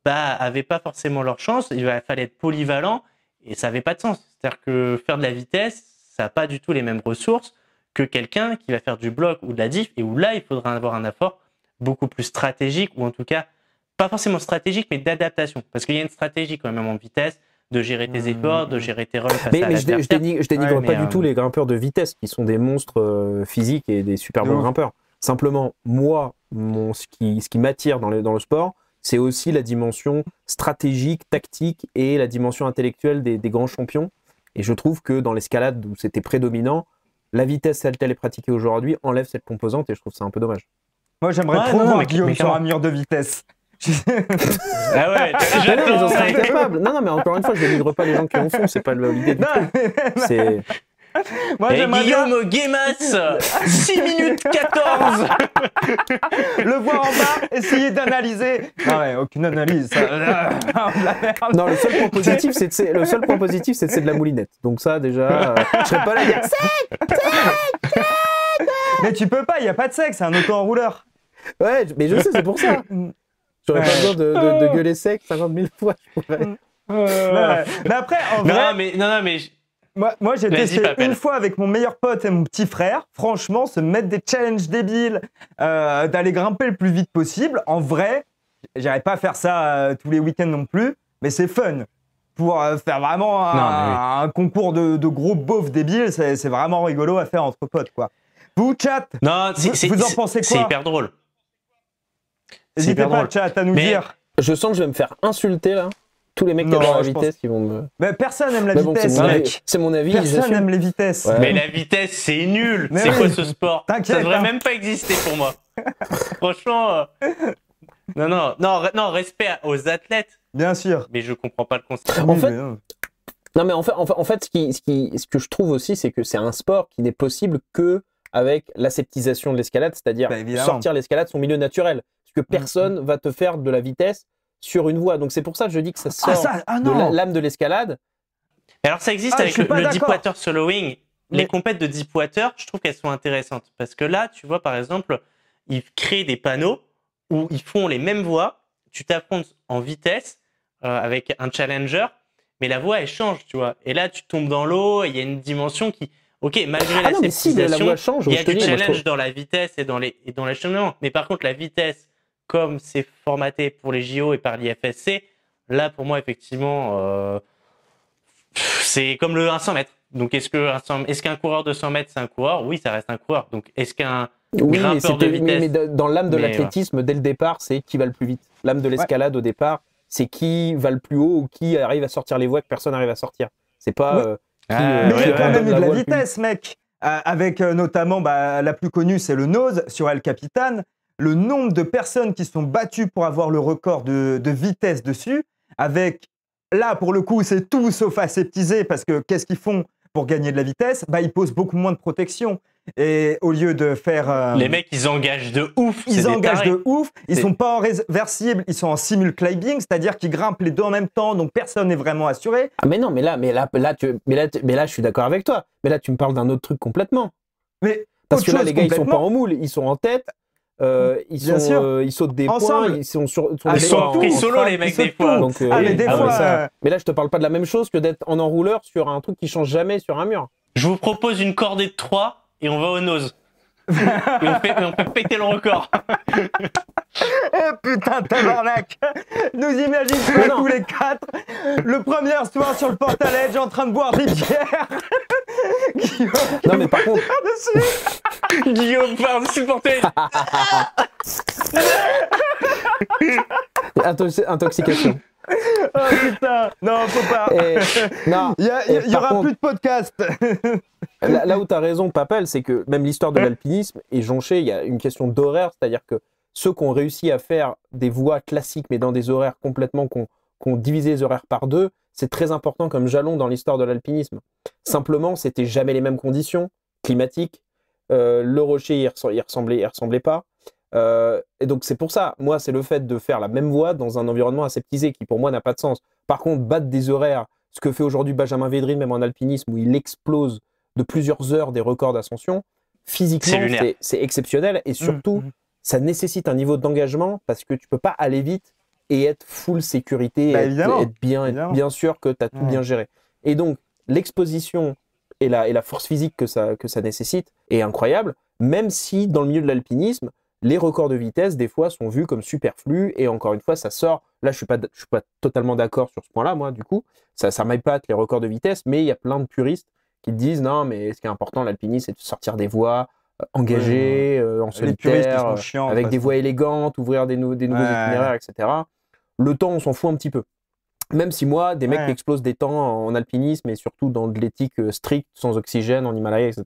avaient pas forcément leur chance. Il fallait être polyvalent. Et ça n'avait pas de sens. C'est-à-dire que faire de la vitesse, ça n'a pas du tout les mêmes ressources que quelqu'un qui va faire du bloc ou de la diff, et où là, il faudra avoir un effort beaucoup plus stratégique, ou en tout cas, pas forcément stratégique, mais d'adaptation. Parce qu'il y a une stratégie quand même en vitesse, de gérer tes efforts, de gérer tes runs face à l'adversaire. Je dénigre pas du tout les grimpeurs de vitesse, qui sont des monstres physiques et des super bons grimpeurs. Simplement, moi, ce qui m'attire dans le sport, c'est aussi la dimension stratégique, tactique et la dimension intellectuelle des grands champions. Et je trouve que dans l'escalade où c'était prédominant, la vitesse telle qu'elle est pratiquée aujourd'hui enlève cette composante et je trouve ça un peu dommage. Moi, j'aimerais trop voir Guillaume sur un mur de vitesse. Ah ouais, j'en serais incapable. Non, mais encore une fois, je ne dénigre pas les gens qui en font, c'est pas l'idée du tout. C'est... Moi, Guillaume Guémas, 6 minutes 14. Le voir en bas, essayer d'analyser. Ah ouais, aucune analyse. Non, le seul point positif, c'est que c'est de la moulinette. Donc ça, déjà, je serais pas là à dire sec. Mais tu peux pas, il n'y a pas de sec, c'est un auto-enrouleur. Ouais, mais je sais, c'est pour ça. J'aurais pas besoin de gueuler sec 50 000 fois. Mais après, en vrai... Non, mais... Moi, j'ai testé une fois avec mon meilleur pote et mon petit frère. Franchement, se mettre des challenges débiles, d'aller grimper le plus vite possible. En vrai, j'arrive pas à faire ça tous les week-ends non plus, mais c'est fun. Pour faire vraiment un concours de gros beaufs débiles, c'est vraiment rigolo à faire entre potes, quoi. Vous, chat, vous en pensez quoi? C'est hyper drôle. N'hésitez pas, chat, à nous dire. Je sens que je vais me faire insulter, là. Tous les mecs qui adorent la vitesse qui vont me... Mais personne n'aime la vitesse, mec. C'est mon avis. Personne n'aime les vitesses. Ouais. Mais la vitesse, c'est nul. C'est quoi ce sport? Ça devrait même pas exister pour moi. Franchement... Non, respect aux athlètes. Bien sûr. Mais je comprends pas le concept. En fait, ce que je trouve aussi, c'est que c'est un sport qui n'est possible que avec l'aseptisation de l'escalade, c'est-à-dire sortir l'escalade de son milieu naturel. Parce que personne va te faire de la vitesse sur une voie. Donc c'est pour ça que je dis que ça sort de l'âme de l'escalade. Alors ça existe avec le Deepwater Soloing. Les compètes de Deepwater, je trouve qu'elles sont intéressantes. Parce que là, tu vois, par exemple, ils créent des panneaux où ils font les mêmes voies. Tu t'affrontes en vitesse avec un challenger, mais la voie, elle change, tu vois. Et là, tu tombes dans l'eau et il y a une dimension qui... Ok, malgré la sceptisation, il y a du challenge dans la vitesse et dans l'acheminement. Mais par contre, la vitesse, comme c'est formaté pour les JO et par l'IFSC, là, pour moi, effectivement, c'est comme le 100 mètres. Donc, est-ce qu'un coureur de 100 mètres, c'est un coureur? Oui, ça reste un coureur. Donc, est-ce qu'un grimpeur de vitesse... mais dans l'âme de l'athlétisme, dès le départ, c'est qui va le plus vite. L'âme de l'escalade, au départ, c'est qui va le plus haut ou qui arrive à sortir les voies que personne n'arrive à sortir. C'est pas... mais il y a quand même eu de la vitesse, mec. Avec notamment, la plus connue, c'est le Nose sur El Capitan. Le nombre de personnes qui sont battues pour avoir le record de vitesse dessus, avec, là, pour le coup, c'est tout sauf aseptisé, parce que qu'est-ce qu'ils font pour gagner de la vitesse? Ils posent beaucoup moins de protection. Et au lieu de faire... Les mecs, ils engagent de ouf. Ils engagent de ouf. Ils sont pas en réversible, ils sont en simul-climbing, c'est-à-dire qu'ils grimpent les deux en même temps, donc personne n'est vraiment assuré. Ah mais non, mais là, je suis d'accord avec toi. Mais là, tu me parles d'un autre truc complètement. Mais parce que là, les gars, ils sont pas en moule, ils sont en tête. Ils sautent des ensemble. points, ils sont ils sont pris solo, les mecs, des fois. Donc, mais des fois, mais là, je te parle pas de la même chose que d'être en enrouleur sur un truc qui change jamais sur un mur. Je vous propose une cordée de 3 et on va au nose. et on fait péter le record. Putain, tabarnak. Nous imaginons tous les 4 le premier soir sur le Portal Edge en train de boire des bières. Guillaume, non, mais par contre... Guillaume, par-dessus le Portal Edge. Intoxication. Oh putain, non, faut pas. Non, il y aura plus de podcast. Là où tu as raison, Papel, c'est que même l'histoire de l'alpinisme est jonchée, il y a une question d'horaire, c'est-à-dire que ceux qui ont réussi à faire des voies classiques, mais dans des horaires complètement, qui ont divisé les horaires par 2, c'est très important comme jalon dans l'histoire de l'alpinisme. Simplement, c'était jamais les mêmes conditions climatiques. Le rocher, il ressemblait pas. Et donc c'est pour ça, moi, c'est le fait de faire la même voie dans un environnement aseptisé qui pour moi n'a pas de sens. Par contre, battre des horaires, ce que fait aujourd'hui Benjamin Védrine, même en alpinisme, où il explose de plusieurs heures des records d'ascension, physiquement, c'est exceptionnel et surtout, ça nécessite un niveau d'engagement parce que tu peux pas aller vite et être full sécurité, être bien sûr que tu as tout bien géré. Et donc, l'exposition et la force physique que ça nécessite est incroyable, même si dans le milieu de l'alpinisme, les records de vitesse, des fois, sont vus comme superflus et encore une fois, ça sort. Là, je suis pas totalement d'accord sur ce point-là, moi, du coup. Ça m'épate les records de vitesse, mais il y a plein de puristes qui te disent non, mais ce qui est important, l'alpinisme, c'est de sortir des voies engagées, en solitaire, avec des voies élégantes, ouvrir des nouveaux itinéraires, etc. Le temps, on s'en fout un petit peu. Même si moi, des mecs qui explosent des temps en alpinisme et surtout dans de l'éthique stricte, sans oxygène, en Himalaya, etc.,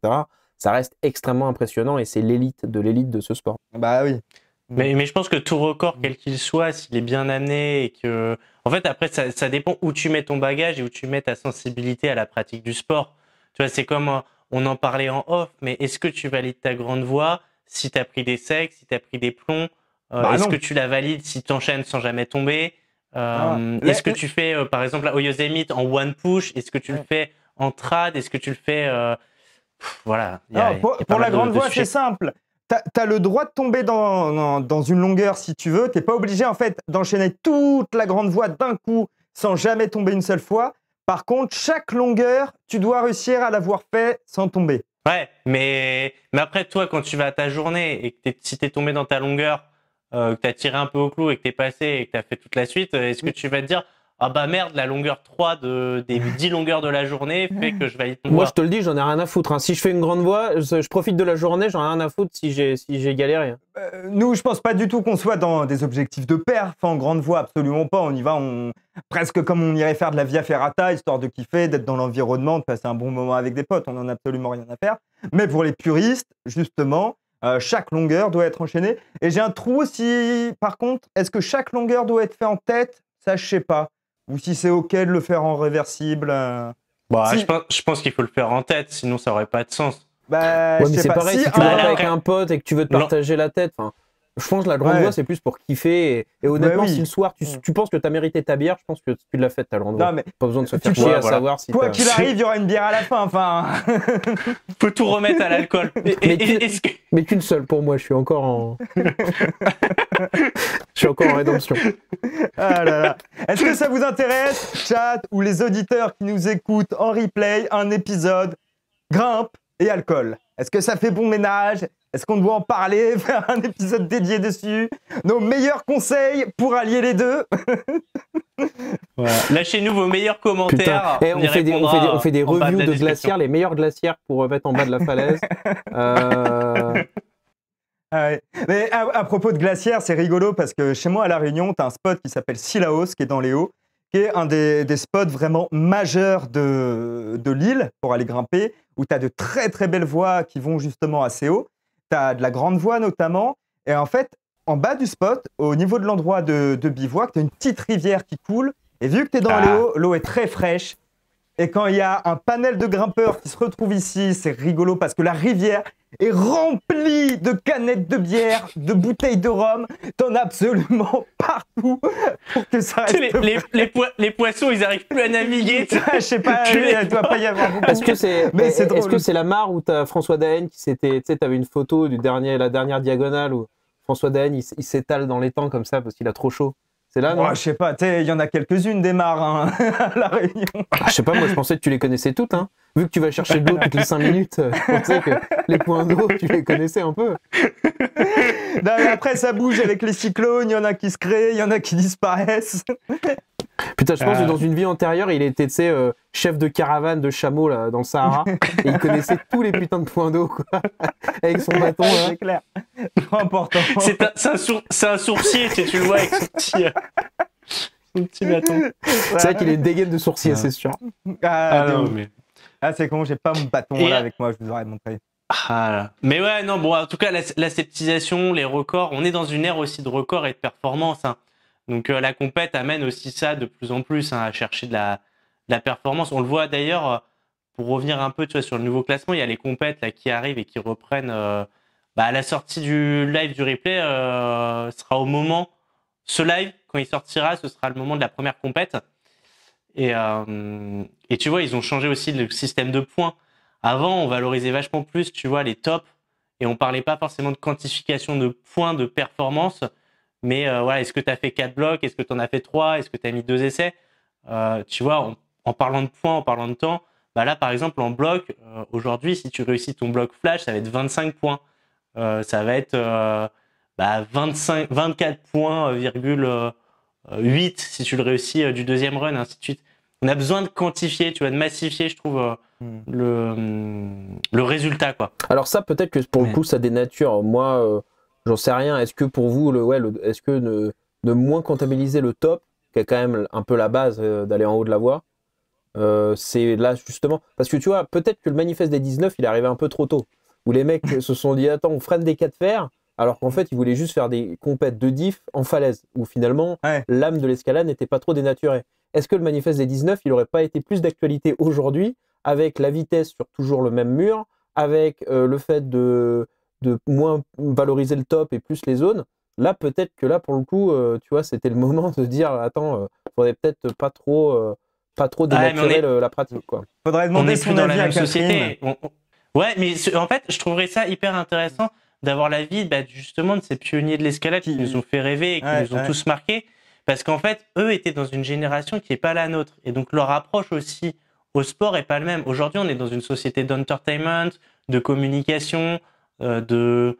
ça reste extrêmement impressionnant et c'est l'élite de ce sport. Bah oui. Mais je pense que tout record, quel qu'il soit, s'il est bien amené et que... En fait, après, ça dépend où tu mets ton bagage et où tu mets ta sensibilité à la pratique du sport. Tu vois, c'est comme, on en parlait en off, mais est-ce que tu valides ta grande voie si tu as pris des secs, si tu as pris des plombs est-ce que tu la valides si tu enchaînes sans jamais tomber est-ce que tu fais, par exemple, au Yosemite en one push? Est-ce que tu le fais en trad? Est-ce que tu le fais... Voilà. Pour la grande voie, c'est simple. Tu as le droit de tomber dans une longueur si tu veux. Tu n'es pas obligé en fait d'enchaîner toute la grande voie d'un coup sans jamais tomber une seule fois. Par contre, chaque longueur, tu dois réussir à l'avoir fait sans tomber. Ouais, mais après, toi, quand tu vas à ta journée et que si tu es tombé dans ta longueur, que tu as tiré un peu au clou et que tu es passé et que tu as fait toute la suite, est-ce que tu vas te dire ah bah merde, la longueur 3 des 10 longueurs de la journée fait que je valide ton Moi, je te le dis, j'en ai rien à foutre. Hein. Si je fais une grande voie, je profite de la journée, j'en ai rien à foutre si j'ai galéré. Nous, je pense pas du tout qu'on soit dans des objectifs de perf en grande voie, absolument pas. On y va presque comme on irait faire de la Via Ferrata, histoire de kiffer, d'être dans l'environnement, de passer un bon moment avec des potes. On en a absolument rien à faire. Mais pour les puristes, justement, chaque longueur doit être enchaînée. Et j'ai un trou aussi, par contre, est-ce que chaque longueur doit être fait en tête? Ça, je sais pas. Ou si c'est OK de le faire en réversible. Bah, je pense qu'il faut le faire en tête, sinon ça aurait pas de sens. Bah, ouais, mais c'est pareil, si tu vas avec un pote et que tu veux te partager la tête. Je pense que la grande voie, c'est plus pour kiffer. Et honnêtement, si le soir, tu penses que tu as mérité ta bière, je pense que tu l'as faite, ta grande voie. Pas besoin de se faire chier à savoir si quoi qu'il arrive, il y aura une bière à la fin. Enfin, faut tout remettre à l'alcool. Mais qu'une seule pour moi, je suis encore en... je suis encore en rédemption. Ah là là. Est-ce que ça vous intéresse, chat, ou les auditeurs qui nous écoutent en replay, un épisode grimpe et alcool? Est-ce que ça fait bon ménage? Est-ce qu'on doit en parler, faire un épisode dédié dessus? Nos meilleurs conseils pour allier les deux. Voilà. Lâchez-nous vos meilleurs commentaires. On fait des reviews de glacières, les meilleures glacières pour mettre en bas de la falaise. Ouais. Mais à propos de glacières, c'est rigolo parce que chez moi à La Réunion, tu as un spot qui s'appelle Sillaos, qui est dans les Hauts, qui est un des spots vraiment majeurs de l'île pour aller grimper, où tu as de très très belles voies qui vont justement assez haut. Tu as de la grande voie notamment. Et en fait, en bas du spot, au niveau de l'endroit de bivouac, tu as une petite rivière qui coule. Et vu que tu es dans les hauts, l'eau est très fraîche. Et quand il y a un panel de grimpeurs qui se retrouvent ici, c'est rigolo parce que la rivière est remplie de canettes de bière, de bouteilles de rhum. T'en as absolument partout pour que ça reste. Les poissons, ils arrivent plus à naviguer. Je sais pas, il doit pas y avoir beaucoup. Est-ce que c'est la mare où t'as François Daen qui s'était, tu sais, t'avais une photo la dernière diagonale où François Daen il s'étale dans l'étang comme ça parce qu'il a trop chaud. C'est là, non? Je sais pas, il y en a quelques-unes des mares hein, à La Réunion. Je sais pas, moi je pensais que tu les connaissais toutes. Hein. Vu que tu vas chercher de l'eau toutes les 5 minutes, je pensais que les points d'eau, tu les connaissais un peu. Non, mais après, ça bouge avec les cyclones, il y en a qui se créent, il y en a qui disparaissent. Putain, je pense que dans une vie antérieure, il était, tu sais, chef de caravane de chameaux là, dans le Sahara. Et il connaissait tous les putains de points d'eau, quoi. Avec son bâton, là. C'est clair. Trop important. C'est un sourcier, tu le vois, avec son petit bâton. C'est vrai qu'il est une dégaine de sourcier, c'est sûr. C'est con, j'ai pas mon bâton là avec moi, je vous aurais montré. Mais ouais, non, bon, en tout cas, la sceptisation, les records, on est dans une ère aussi de records et de performance. Hein. Donc la compète amène aussi ça de plus en plus à chercher de la performance. On le voit d'ailleurs, pour revenir un peu sur le nouveau classement, il y a les compètes là, qui arrivent et qui reprennent. À la sortie du live du replay, sera au moment. Ce live, quand il sortira, ce sera le moment de la première compète. Et tu vois, ils ont changé aussi le système de points. Avant, on valorisait vachement plus, tu vois, les tops. Et on parlait pas forcément de quantification de points de performance. Mais voilà, est-ce que tu as fait 4 blocs? Est-ce que tu en as fait 3? Est-ce que tu as mis 2 essais? Tu vois, en parlant de points, en parlant de temps, là, par exemple, en bloc, aujourd'hui, si tu réussis ton bloc flash, ça va être 25 points. Ça va être 24 points, 8 si tu le réussis du deuxième run, ainsi de suite. On a besoin de quantifier, tu vois, de massifier, je trouve, le résultat, quoi. Alors ça, peut-être que pour le coup, ça dénature. Moi, j'en sais rien. Est-ce que pour vous, est-ce que de moins comptabiliser le top, qui est quand même un peu la base d'aller en haut de la voie, c'est là justement, parce que tu vois, peut-être que le manifeste des 19, il est arrivé un peu trop tôt, où les mecs se sont dit, attends, on freine des cas de fer, alors qu'en fait, ils voulaient juste faire des compètes de diff en falaise, où finalement, l'âme de l'escalade n'était pas trop dénaturée. Est-ce que le manifeste des 19, il n'aurait pas été plus d'actualité aujourd'hui, avec la vitesse sur toujours le même mur, avec le fait de moins valoriser le top et plus les zones? Là, peut-être que là, pour le coup, tu vois, c'était le moment de dire, attends, faudrait peut-être pas trop dénaturer la pratique, quoi. Faudrait demander son avis à société. Ouais, mais en fait, je trouverais ça hyper intéressant d'avoir l'avis justement de ces pionniers de l'escalade qui nous ont fait rêver et qui nous ont tous marqués. Parce qu'en fait, eux étaient dans une génération qui n'est pas la nôtre. Et donc, leur approche aussi au sport n'est pas le même. Aujourd'hui, on est dans une société d'entertainment, de communication, de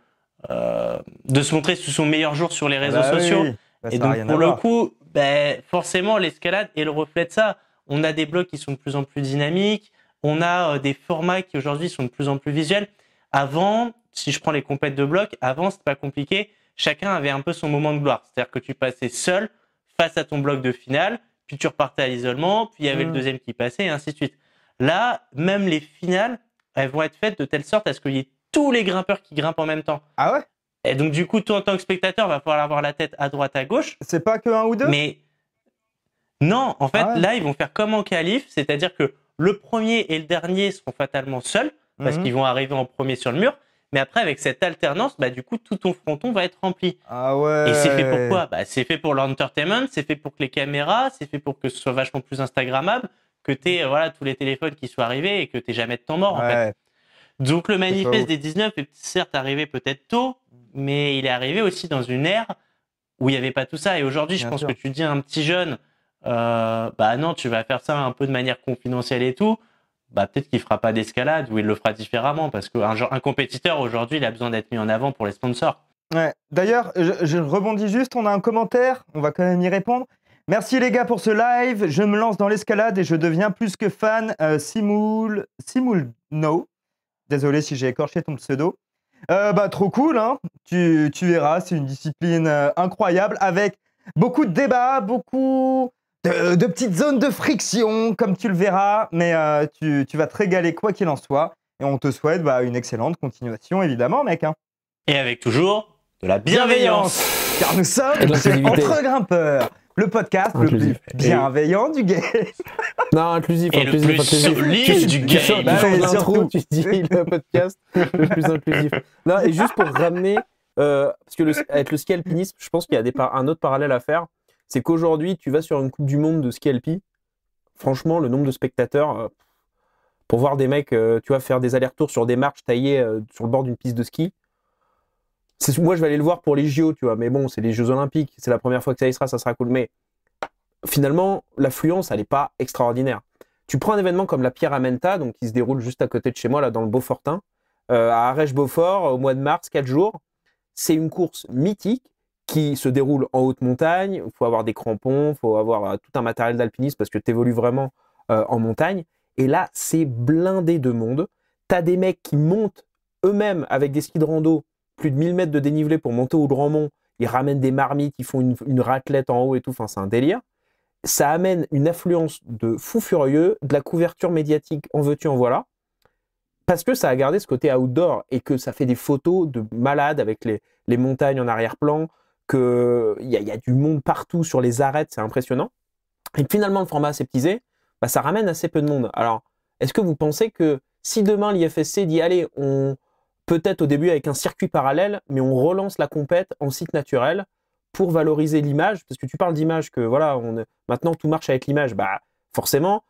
se montrer sous son meilleur jour sur les réseaux sociaux. Et donc, pour le coup, forcément, l'escalade est le reflet de ça. On a des blogs qui sont de plus en plus dynamiques. On a des formats qui, aujourd'hui, sont de plus en plus visuels. Avant, si je prends les compètes de blocs, avant, c'était pas compliqué. Chacun avait un peu son moment de gloire. C'est-à-dire que tu passais seul face à ton bloc de finale, puis tu repartais à l'isolement, puis il y avait le deuxième qui passait, et ainsi de suite. Là, même les finales, elles vont être faites de telle sorte à ce qu'il y ait tous les grimpeurs qui grimpent en même temps. Ah ouais? Et donc, du coup, toi, en tant que spectateur, va falloir avoir la tête à droite, à gauche. C'est pas que un ou deux? Mais non, en fait, là, ils vont faire comme en qualif, c'est-à-dire que le premier et le dernier seront fatalement seuls, parce qu'ils vont arriver en premier sur le mur. Mais après, avec cette alternance, du coup, tout ton fronton va être rempli. Ah ouais. Et c'est fait pour quoi? C'est fait pour l'entertainment, c'est fait pour que les caméras, c'est fait pour que ce soit vachement plus instagrammable, que tu aies tous les téléphones qui soient arrivés et que tu n'aies jamais de temps mort, en fait. Donc, le manifeste des 19 est certes arrivé peut-être tôt, mais il est arrivé aussi dans une ère où il n'y avait pas tout ça. Et aujourd'hui, je pense que tu dis à un petit jeune, non, tu vas faire ça un peu de manière confidentielle et tout. Peut-être qu'il fera pas d'escalade ou il le fera différemment parce qu'un compétiteur aujourd'hui, il a besoin d'être mis en avant pour les sponsors. Ouais. D'ailleurs, je rebondis juste, on a un commentaire, on va quand même y répondre. Merci les gars pour ce live, je me lance dans l'escalade et je deviens plus que fan. Simul No. Désolé si j'ai écorché ton pseudo. Trop cool, hein. Tu verras, c'est une discipline incroyable avec beaucoup de débats, beaucoup de petites zones de friction, comme tu le verras, mais tu vas te régaler quoi qu'il en soit. Et on te souhaite une excellente continuation, évidemment, mec. Hein. Et avec toujours de la bienveillance. Car nous sommes chez Entre Grimpeurs. le podcast Inclusif. le plus bienveillant du game. Non, inclusif. Et le plus solide du Tu changes game. l'intro, tu dis le podcast le plus inclusif. Non, et juste pour ramener, parce que avec le ski alpinisme, je pense qu'il y a un autre parallèle à faire, c'est qu'aujourd'hui, tu vas sur une Coupe du Monde de ski alpi, franchement, le nombre de spectateurs, pour voir des mecs, tu vois, faire des allers-retours sur des marches taillées sur le bord d'une piste de ski, moi, je vais aller le voir pour les JO, tu vois, mais bon, c'est les Jeux Olympiques, c'est la première fois que ça sera cool, mais finalement, l'affluence, elle n'est pas extraordinaire. Tu prends un événement comme la Pierre Amenta, donc qui se déroule juste à côté de chez moi, là, dans le Beaufortin, à Arèche-Beaufort, au mois de mars, 4 jours. C'est une course mythique qui se déroule en haute montagne. Il faut avoir des crampons, il faut avoir tout un matériel d'alpinisme parce que tu évolues vraiment en montagne. Et là, c'est blindé de monde. Tu as des mecs qui montent eux-mêmes avec des skis de rando, plus de 1000 mètres de dénivelé pour monter au Grand Mont. Ils ramènent des marmites, ils font une raclette en haut et tout. Enfin, c'est un délire. Ça amène une affluence de fous furieux, de la couverture médiatique en veux-tu, en voilà, parce que ça a gardé ce côté outdoor et que ça fait des photos de malades avec les montagnes en arrière-plan, qu'il y a du monde partout sur les arêtes, c'est impressionnant. Et finalement, le format aseptisé, bah, ça ramène assez peu de monde. Alors, est-ce que vous pensez que si demain l'IFSC dit « Allez, peut-être au début avec un circuit parallèle, mais on relance la compète en site naturel », pour valoriser l'image, parce que tu parles d'image, que voilà, maintenant tout marche avec l'image, bah forcément,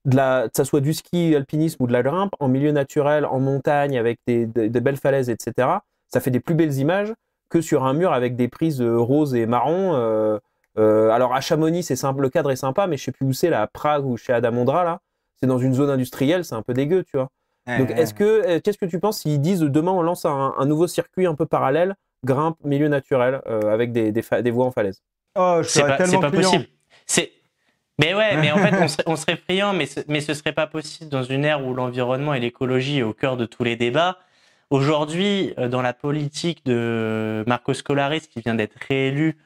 que ça soit du ski, alpinisme ou de la grimpe, en milieu naturel, en montagne, avec des belles falaises, etc., ça fait des plus belles images que sur un mur avec des prises roses et marron. Alors à Chamonix, c'est simple, le cadre est sympa, mais je sais plus où c'est, là, à Prague ou chez Adamondra, là, c'est dans une zone industrielle, c'est un peu dégueu, tu vois. Donc qu'est-ce que tu penses s'ils disent demain on lance un nouveau circuit un peu parallèle, grimpe, milieu naturel, avec des voies en falaise? Oh, c'est pas possible. Mais ouais, mais en fait, on serait friand, mais ce serait pas possible dans une ère où l'environnement et l'écologie est au cœur de tous les débats. Aujourd'hui, dans la politique de Marco Scolaris, qui vient d'être réélu,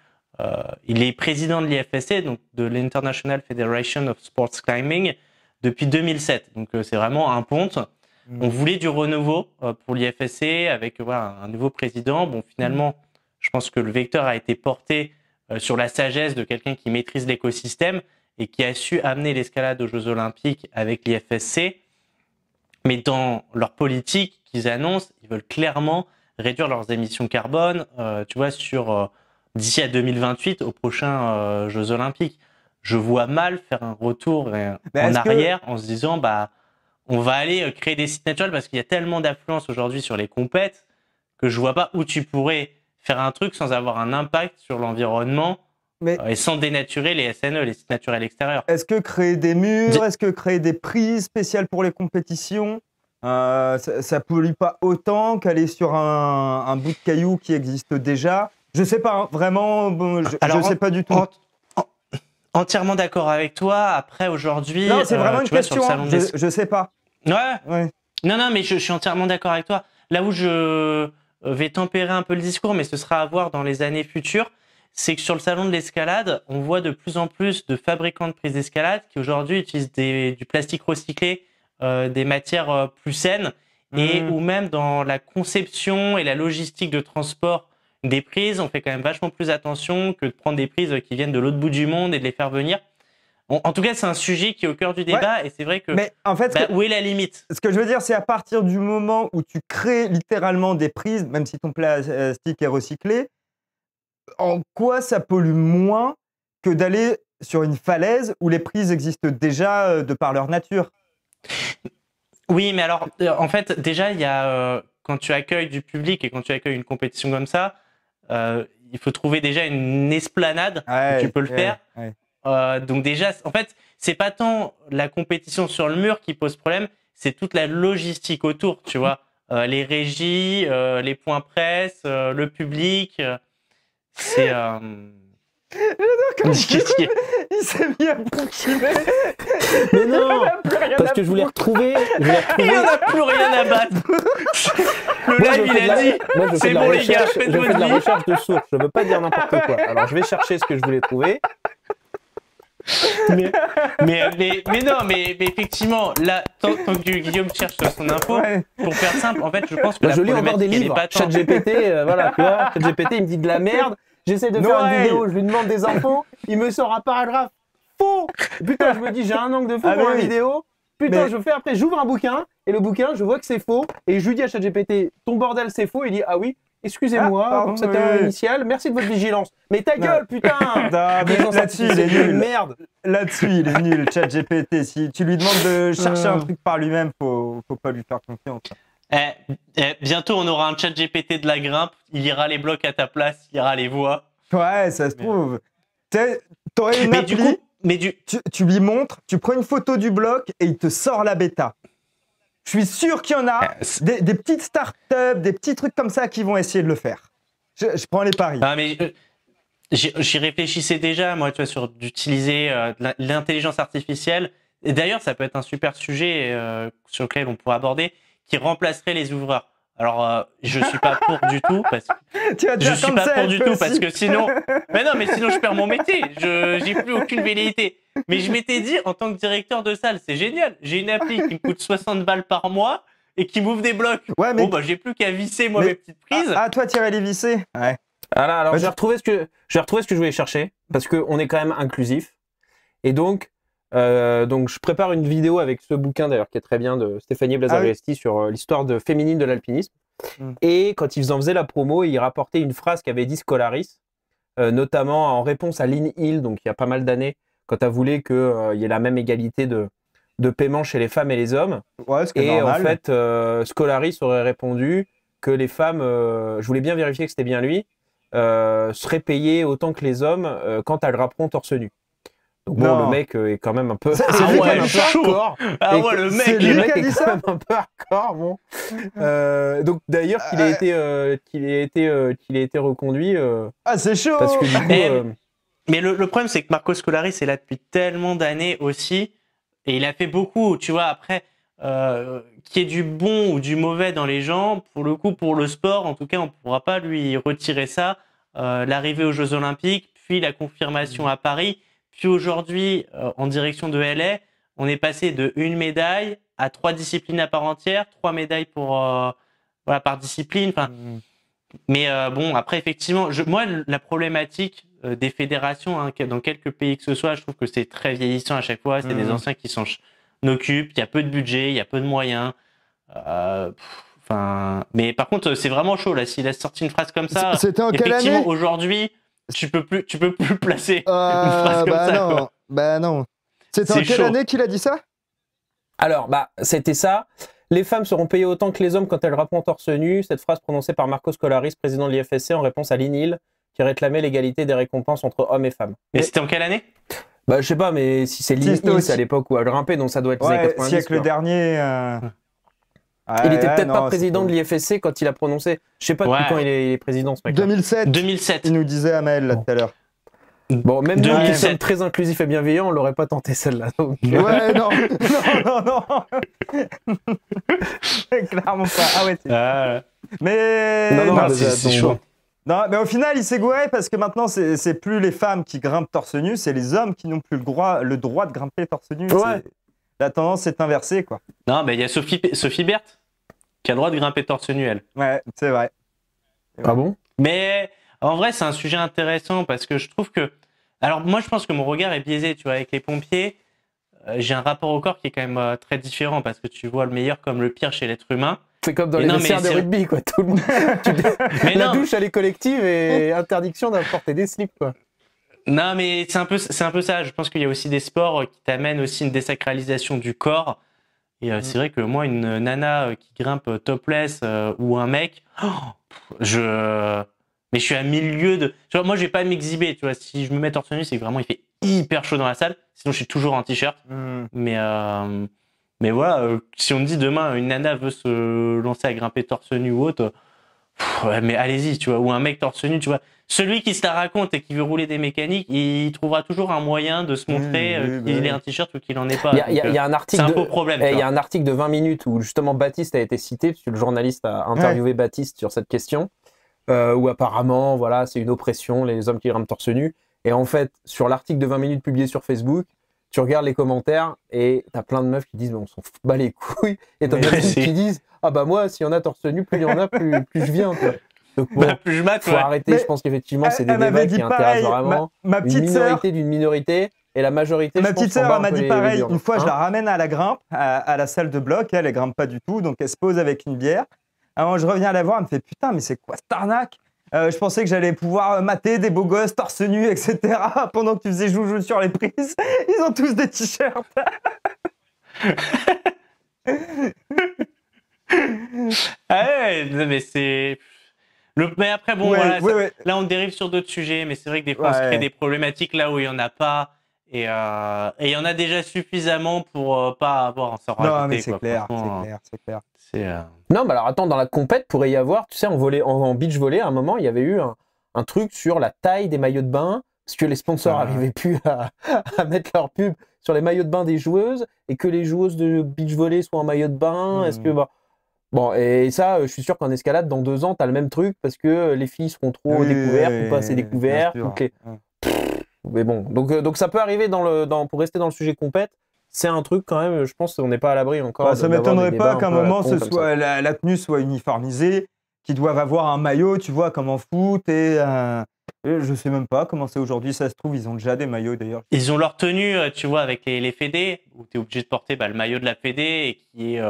il est président de l'IFSC, donc de l'International Federation of Sports Climbing, depuis 2007. Donc c'est vraiment un ponte. On voulait du renouveau pour l'IFSC avec un nouveau président. Bon, finalement, je pense que le vecteur a été porté sur la sagesse de quelqu'un qui maîtrise l'écosystème et qui a su amener l'escalade aux Jeux Olympiques avec l'IFSC. Mais dans leur politique qu'ils annoncent, ils veulent clairement réduire leurs émissions carbone, tu vois, d'ici à 2028 aux prochains Jeux Olympiques. Je vois mal faire un retour en arrière en se disant, on va aller créer des sites naturels parce qu'il y a tellement d'affluence aujourd'hui sur les compètes que je vois pas où tu pourrais faire un truc sans avoir un impact sur l'environnement et sans dénaturer les SNE, les sites naturels extérieurs. Est-ce que créer des murs, est-ce que créer des prises spéciales pour les compétitions, ça pollue pas autant qu'aller sur un bout de caillou qui existe déjà? Je sais pas, vraiment, je sais pas du tout. Entièrement d'accord avec toi. Après, aujourd'hui... Non, c'est vraiment une question, je sais pas. Ouais. Non, mais je suis entièrement d'accord avec toi. Là où je vais tempérer un peu le discours, mais ce sera à voir dans les années futures, c'est que sur le salon de l'escalade, on voit de plus en plus de fabricants de prises d'escalade qui aujourd'hui utilisent du plastique recyclé, des matières plus saines, et ou même dans la conception et la logistique de transport des prises, on fait quand même vachement plus attention que de prendre des prises qui viennent de l'autre bout du monde et de les faire venir. En tout cas, c'est un sujet qui est au cœur du débat et c'est vrai que, en fait, où est la limite? Ce que je veux dire, c'est à partir du moment où tu crées littéralement des prises, même si ton plastique est recyclé, en quoi ça pollue moins que d'aller sur une falaise où les prises existent déjà de par leur nature? Oui, mais alors, en fait, déjà, il y a quand tu accueilles du public et quand tu accueilles une compétition comme ça, il faut trouver déjà une esplanade où tu peux le faire. Donc déjà, en fait, c'est pas tant la compétition sur le mur qui pose problème, c'est toute la logistique autour, tu vois. Les régies, les points presse, le public. C'est... il s'est mis à bouquiner. Mais non, parce que je voulais retrouver. Il n'y en a plus rien à battre. Le live, il a dit, c'est bon les gars, faites je fais de la votre vie. recherche de source, je veux pas dire n'importe quoi. Alors je vais chercher ce que je voulais trouver. Mais non, mais effectivement, là, tant que Guillaume cherche son info, pour faire simple, en fait, je pense que je lis encore des livres. ChatGPT, voilà, tu vois, ChatGPT, il me dit de la merde. J'essaie de No faire une way. vidéo, je lui demande des infos, il me sort un paragraphe faux. Putain, je me dis, j'ai un angle de faux Ah, pour mais la oui. vidéo. Putain, Mais- je fais après, j'ouvre un bouquin, et le bouquin, je vois que c'est faux, et je lui dis à ChatGPT, ton bordel, c'est faux. Il dit, ah oui, excusez-moi Ah, pardon, pour cette oui, erreur oui. initiale, merci de votre vigilance. Mais ta gueule, putain. Non, mais Intelligence là-dessus, il est artificielle, nul. merde. Là-dessus, il est nul, ChatGPT. Si tu lui demandes de chercher un Euh. truc par lui-même, faut pas lui faire confiance. Bientôt, on aura un chat GPT de la grimpe. Il lira les blocs à ta place, il lira les voix. Ouais, ça se trouve. T'aurais une Mais du appli, coup, tu lui montres, tu prends une photo du bloc et il te sort la bêta. Je suis sûr qu'il y en a des petites startups, des petits trucs comme ça qui vont essayer de le faire. Je prends les paris. Ah, mais j'y réfléchissais déjà, moi, tu vois, sur d'utiliser l'intelligence artificielle. Et d'ailleurs, ça peut être un super sujet sur lequel on pourrait aborder, qui remplacerait les ouvreurs. Alors, je suis pas pour du tout, parce que Tu vas te je faire suis pas pour cancel, du toi tout, aussi. parce que sinon, mais non, mais sinon je perds mon métier. J'ai plus aucune velléité. Mais je m'étais dit, en tant que directeur de salle, c'est génial. J'ai une appli qui me coûte 60 balles par mois et qui m'ouvre des blocs. Ouais, mais Bon, bah, j'ai plus qu'à visser, moi, mais- mes petites prises. toi, tirer les vissés. Ouais. Voilà, alors Vas-y. j'ai retrouvé ce que je voulais chercher parce qu'on est quand même inclusif. Et donc je prépare une vidéo avec ce bouquin d'ailleurs qui est très bien de Stéphanie Blazaresti sur l'histoire féminine de l'alpinisme. Mm. Et quand ils en faisaient la promo, ils rapportaient une phrase qu'avait dit Scolaris, notamment en réponse à Lynn Hill, donc il y a pas mal d'années, quand elle voulait qu'il y ait la même égalité de paiement chez les femmes et les hommes. Ouais, ce qui est Et normal. en fait, Scolaris aurait répondu que les femmes, je voulais bien vérifier que c'était bien lui, seraient payées autant que les hommes quand elles rapperont torse nu. Donc bon, Non. le mec est quand même un peu, C'est lui qui a un dit peu ça hardcore. Ah Et ouais, que- le c'est mec, lui Le qui mec a est dit quand ça même un peu hardcore, bon. Donc d'ailleurs qu'il ait été reconduit Ah, c'est chaud. parce que du coup, Eh, Mais le problème, c'est que Marco Scolaris est là depuis tellement d'années aussi. Et il a fait beaucoup, tu vois, après, qu'il y ait du bon ou du mauvais dans les gens, pour le coup, pour le sport, en tout cas, on ne pourra pas lui retirer ça. L'arrivée aux Jeux Olympiques, puis la confirmation à Paris, puis aujourd'hui, en direction de LA, on est passé de 1 médaille à 3 disciplines à part entière, 3 médailles par discipline. Enfin, mais bon, après, effectivement, moi, la problématique des fédérations, hein, dans quelques pays que ce soit, je trouve que c'est très vieillissant à chaque fois. C'est des anciens qui s'en occupent. Il y a peu de budget, il y a peu de moyens. Mais par contre, c'est vraiment chaud là. S'il a sorti une phrase comme ça, C'était en quelle effectivement, année aujourd'hui, tu peux plus placer une phrase comme ça. non. Quoi. Bah non. C'était en C'est quelle chaud. année qu'il a dit ça? alors c'était ça. Les femmes seront payées autant que les hommes quand elles rapperont torse nu. Cette phrase prononcée par Marco Scolaris, président de l'IFSC, en réponse à Lynn Hill, qui réclamait l'égalité des récompenses entre hommes et femmes. Mais c'était en quelle année? Bah, je sais pas, mais si c'est Lynn c'était Hill, aussi- c'est à l'époque où elle grimpait, donc ça doit être les années Ouais, 90. siècle quoi. dernier. Il était peut-être pas président de l'IFSC quand il a prononcé. Je sais pas depuis Ouais. quand il est président, ce mec. 2007. 2007. Il nous disait Amel là tout à l'heure. Bon, même nous qui 2007. sommes très inclusifs et bienveillants, on l'aurait pas tenté celle-là. donc. Ouais, non, non. Clairement pas. Ah ouais. Mais Non, Non, mais c'est donc, chaud. Non, mais au final, il s'est gouré parce que maintenant, c'est plus les femmes qui grimpent torse nu, c'est les hommes qui n'ont plus le droit de grimper torse nu. Ouais. La tendance est inversée, quoi. Non, mais il y a Sophie Berthe qui a le droit de grimper torse nu, elle. Ouais, c'est vrai. Ah bon? Mais en vrai, c'est un sujet intéressant parce que je trouve que. Alors, moi, je pense que mon regard est biaisé, tu vois, avec les pompiers. J'ai un rapport au corps qui est quand même très différent parce que tu vois le meilleur comme le pire chez l'être humain. C'est comme dans Mais les non, vestiaires mais de c'est- rugby, quoi. Tout le monde... Mais La non, douche, elle est collective et interdiction d'apporter des slips, quoi. non, mais c'est un peu ça. Je pense qu'il y a aussi des sports qui t'amènent aussi une désacralisation du corps. Et c'est vrai que moi, une nana qui grimpe topless ou un mec, mais je suis à milieu de. Tu vois, moi, je vais pas m'exhiber. Tu vois, si je me mets torse nu, c'est que vraiment il fait hyper chaud dans la salle. Sinon, je suis toujours en t-shirt. Mais voilà, si on me dit demain une nana veut se lancer à grimper torse nu ou autre, ouais, mais allez-y, tu vois. Ou un mec torse nu, tu vois. Celui qui se la raconte et qui veut rouler des mécaniques, il trouvera toujours un moyen de se montrer qu'il ait un t-shirt ou qu'il en ait pas. Il y a un C'est article un de... faux problème. Il tu y vois. a un article de 20 minutes où justement Baptiste a été cité, parce que le journaliste a interviewé Baptiste sur cette question, où apparemment, voilà, c'est une oppression, les hommes qui grimpent torse nu. Et en fait, sur l'article de 20 minutes publié sur Facebook, tu regardes les commentaires et t'as plein de meufs qui disent mais on s'en fout pas les couilles. Et t'as Mais d'autres c'est- qui disent ah bah moi, s'il y en a torse nu, plus il y en a, plus je viens. Quoi. Donc bon, Plus je mate, faut ouais. arrêter. Mais Je pense qu'effectivement, c'est des elle m'avait débats dit qui pareil. intéressent vraiment Ma une petite sœur, minorité d'une minorité. Et la majorité, ma je pense, petite s'en sœur bat elle un m'a peu dit les pareil. burnes. Une fois, je Hein. la ramène à la grimpe, à la salle de bloc. Elle grimpe pas du tout, donc elle se pose avec une bière. Alors je reviens la voir, elle me fait putain, mais c'est quoi cette arnaque? Je pensais que j'allais pouvoir mater des beaux gosses torse nu, etc. pendant que tu faisais joujou sur les prises. Ils ont tous des t-shirts. Ah ouais, non, mais c'est. Mais après, bon, Ouais, voilà, ouais, ouais. là, on dérive sur d'autres sujets, mais c'est vrai que des fois, on se crée Ouais. des problématiques là où il n'y en a pas. Et il y en a déjà suffisamment pour pas avoir à s'en Non, rajouter. mais c'est quoi. clair, Franchement, c'est clair, c'est clair. c'est, Non, mais alors attends, dans la compète, pourrait y avoir, tu sais, en beach volley, à un moment, il y avait eu un truc sur la taille des maillots de bain, parce que les sponsors Ah. n'arrivaient plus à mettre leur pub sur les maillots de bain des joueuses, et que les joueuses de beach volley soient en maillot de bain. Est-ce que bon, et ça, je suis sûr qu'en escalade, dans 2 ans, t'as le même truc, parce que les filles seront trop Oui, découvertes oui, ou pas assez bien découvertes. sûr. Ou que Mais bon, donc ça peut arriver pour rester dans le sujet compète. C'est un truc quand même, je pense qu'on n'est pas à l'abri encore. Bah, ça d'avoir m'étonnerait des pas débats qu'à un peu à la moment con ce comme soit ça. la tenue soit uniformisée, qu'ils doivent avoir un maillot, tu vois, comme en foot et je sais même pas comment c'est aujourd'hui. Ça se trouve, ils ont déjà des maillots d'ailleurs. Ils ont leur tenue, tu vois, avec les fédés, où tu es obligé de porter le maillot de la fédé et qui est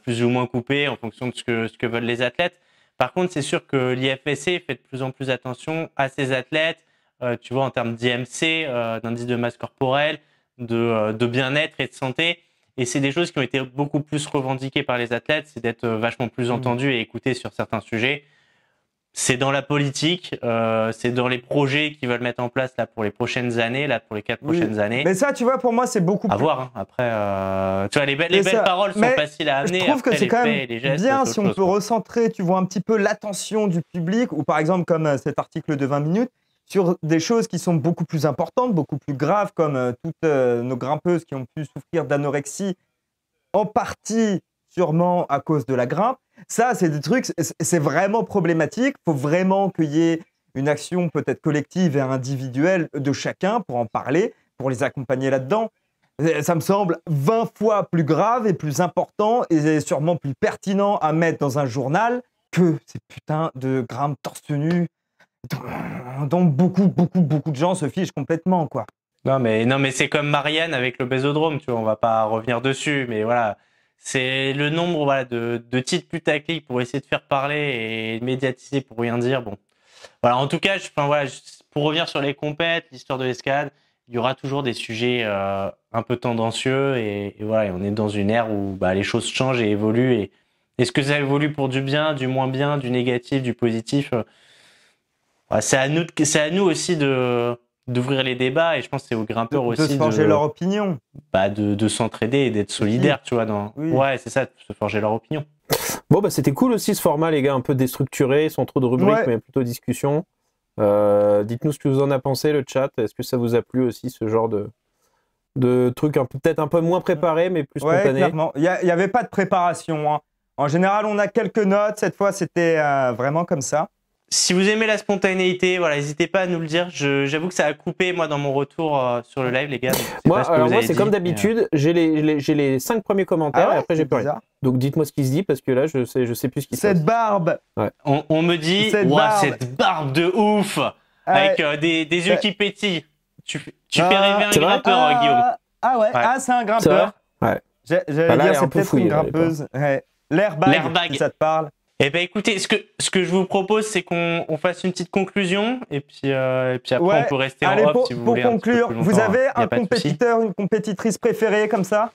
plus ou moins coupé en fonction de ce que veulent les athlètes. Par contre, c'est sûr que l'IFSC fait de plus en plus attention à ses athlètes, tu vois, en termes d'IMC, d'indice de masse corporelle, de bien-être et de santé. Et c'est des choses qui ont été beaucoup plus revendiquées par les athlètes, c'est d'être vachement plus entendus et écoutés sur certains sujets. C'est dans la politique, c'est dans les projets qu'ils veulent mettre en place là pour les prochaines années, là pour les 4 prochaines années. Mais ça, tu vois, pour moi, c'est beaucoup À plus. voir. Hein. Après, tu vois, les belles paroles sont mais faciles à amener. Je trouve après, que c'est les quand faits même et les gestes, bien c'est si autre on chose, peut quoi. recentrer, tu vois, un petit peu l'attention du public, ou par exemple comme cet article de 20 minutes, sur des choses qui sont beaucoup plus importantes, beaucoup plus graves, comme toutes nos grimpeuses qui ont pu souffrir d'anorexie, en partie sûrement à cause de la grimpe. Ça, c'est des trucs, c'est vraiment problématique. Il faut vraiment qu'il y ait une action peut-être collective et individuelle de chacun pour en parler, pour les accompagner là-dedans. Ça me semble 20 fois plus grave et plus important et sûrement plus pertinent à mettre dans un journal que ces putains de grimpes torse nu dont beaucoup de gens se fichent complètement, quoi. Non, mais c'est comme Marianne avec le bésodrome, tu vois, on va pas revenir dessus, mais voilà. C'est le nombre de titres putaclic pour essayer de faire parler et médiatiser pour rien dire. Bon, voilà. En tout cas, pour revenir sur les compètes, l'histoire de l'escalade, il y aura toujours des sujets un peu tendancieux et voilà. Et on est dans une ère où les choses changent et évoluent. Et est-ce que ça évolue pour du bien, du moins bien, du négatif, du positif? C'est à nous aussi d'ouvrir les débats et je pense que c'est aux grimpeurs aussi de se forger leur opinion. De s'entraider et d'être solidaires, tu vois. Oui. Ouais, c'est ça, de se forger leur opinion. Bon, c'était cool aussi ce format, les gars, un peu déstructuré, sans trop de rubriques, mais plutôt discussion. Dites-nous ce que vous en avez pensé, le chat. Est-ce que ça vous a plu aussi, ce genre de truc peut-être un peu moins préparé, mais plus spontané? Clairement. Il n'y avait pas de préparation. Hein. En général, on a quelques notes. Cette fois, c'était vraiment comme ça. Si vous aimez la spontanéité, voilà, n'hésitez pas à nous le dire. J'avoue que ça a coupé, moi, dans mon retour sur le live, les gars. Moi, c'est comme d'habitude. J'ai les 5 premiers commentaires et après, j'ai plus rien. Donc, dites-moi ce qui se dit parce que là, je sais plus ce qui se passe. Cette barbe. Ouais. On me dit, cette barbe de ouf, avec des yeux qui pétillent. Tu fais rêver un grimpeur, Guillaume. Ah ouais. C'est un grimpeur. Ouais. J'allais dire, c'est peut-être une grimpeuse. L'airbag, si ça te parle. Eh ben écoutez, ce que je vous propose, c'est qu'on fasse une petite conclusion et puis après on peut rester en off si vous voulez. Pour conclure, vous avez un compétiteur, une compétitrice préférée comme ça?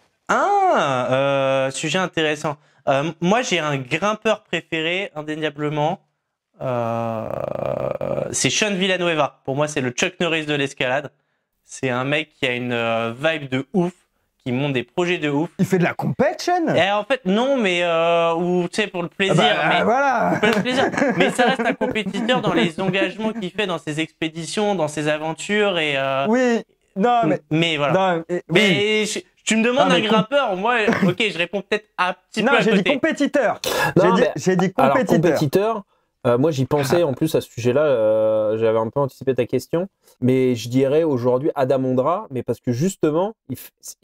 Sujet intéressant. Moi, j'ai un grimpeur préféré, indéniablement. C'est Sean Villanueva. Pour moi, c'est le Chuck Norris de l'escalade. C'est un mec qui a une vibe de ouf, qui monte des projets de ouf. Il fait de la compétition? En fait, non, mais tu sais, pour le plaisir. Voilà. Pour le plaisir. Mais ça reste un compétiteur dans les engagements qu'il fait dans ses expéditions, dans ses aventures et. Oui. Non, mais. Mais voilà. Non, mais tu me demandes un grimpeur, moi, ok, je réponds peut-être un petit peu à côté. Non, j'ai dit compétiteur. J'ai dit compétiteur. Alors, compétiteur. Moi, j'y pensais en plus à ce sujet-là. J'avais un peu anticipé ta question. Mais je dirais aujourd'hui Adam Ondra, mais parce que justement,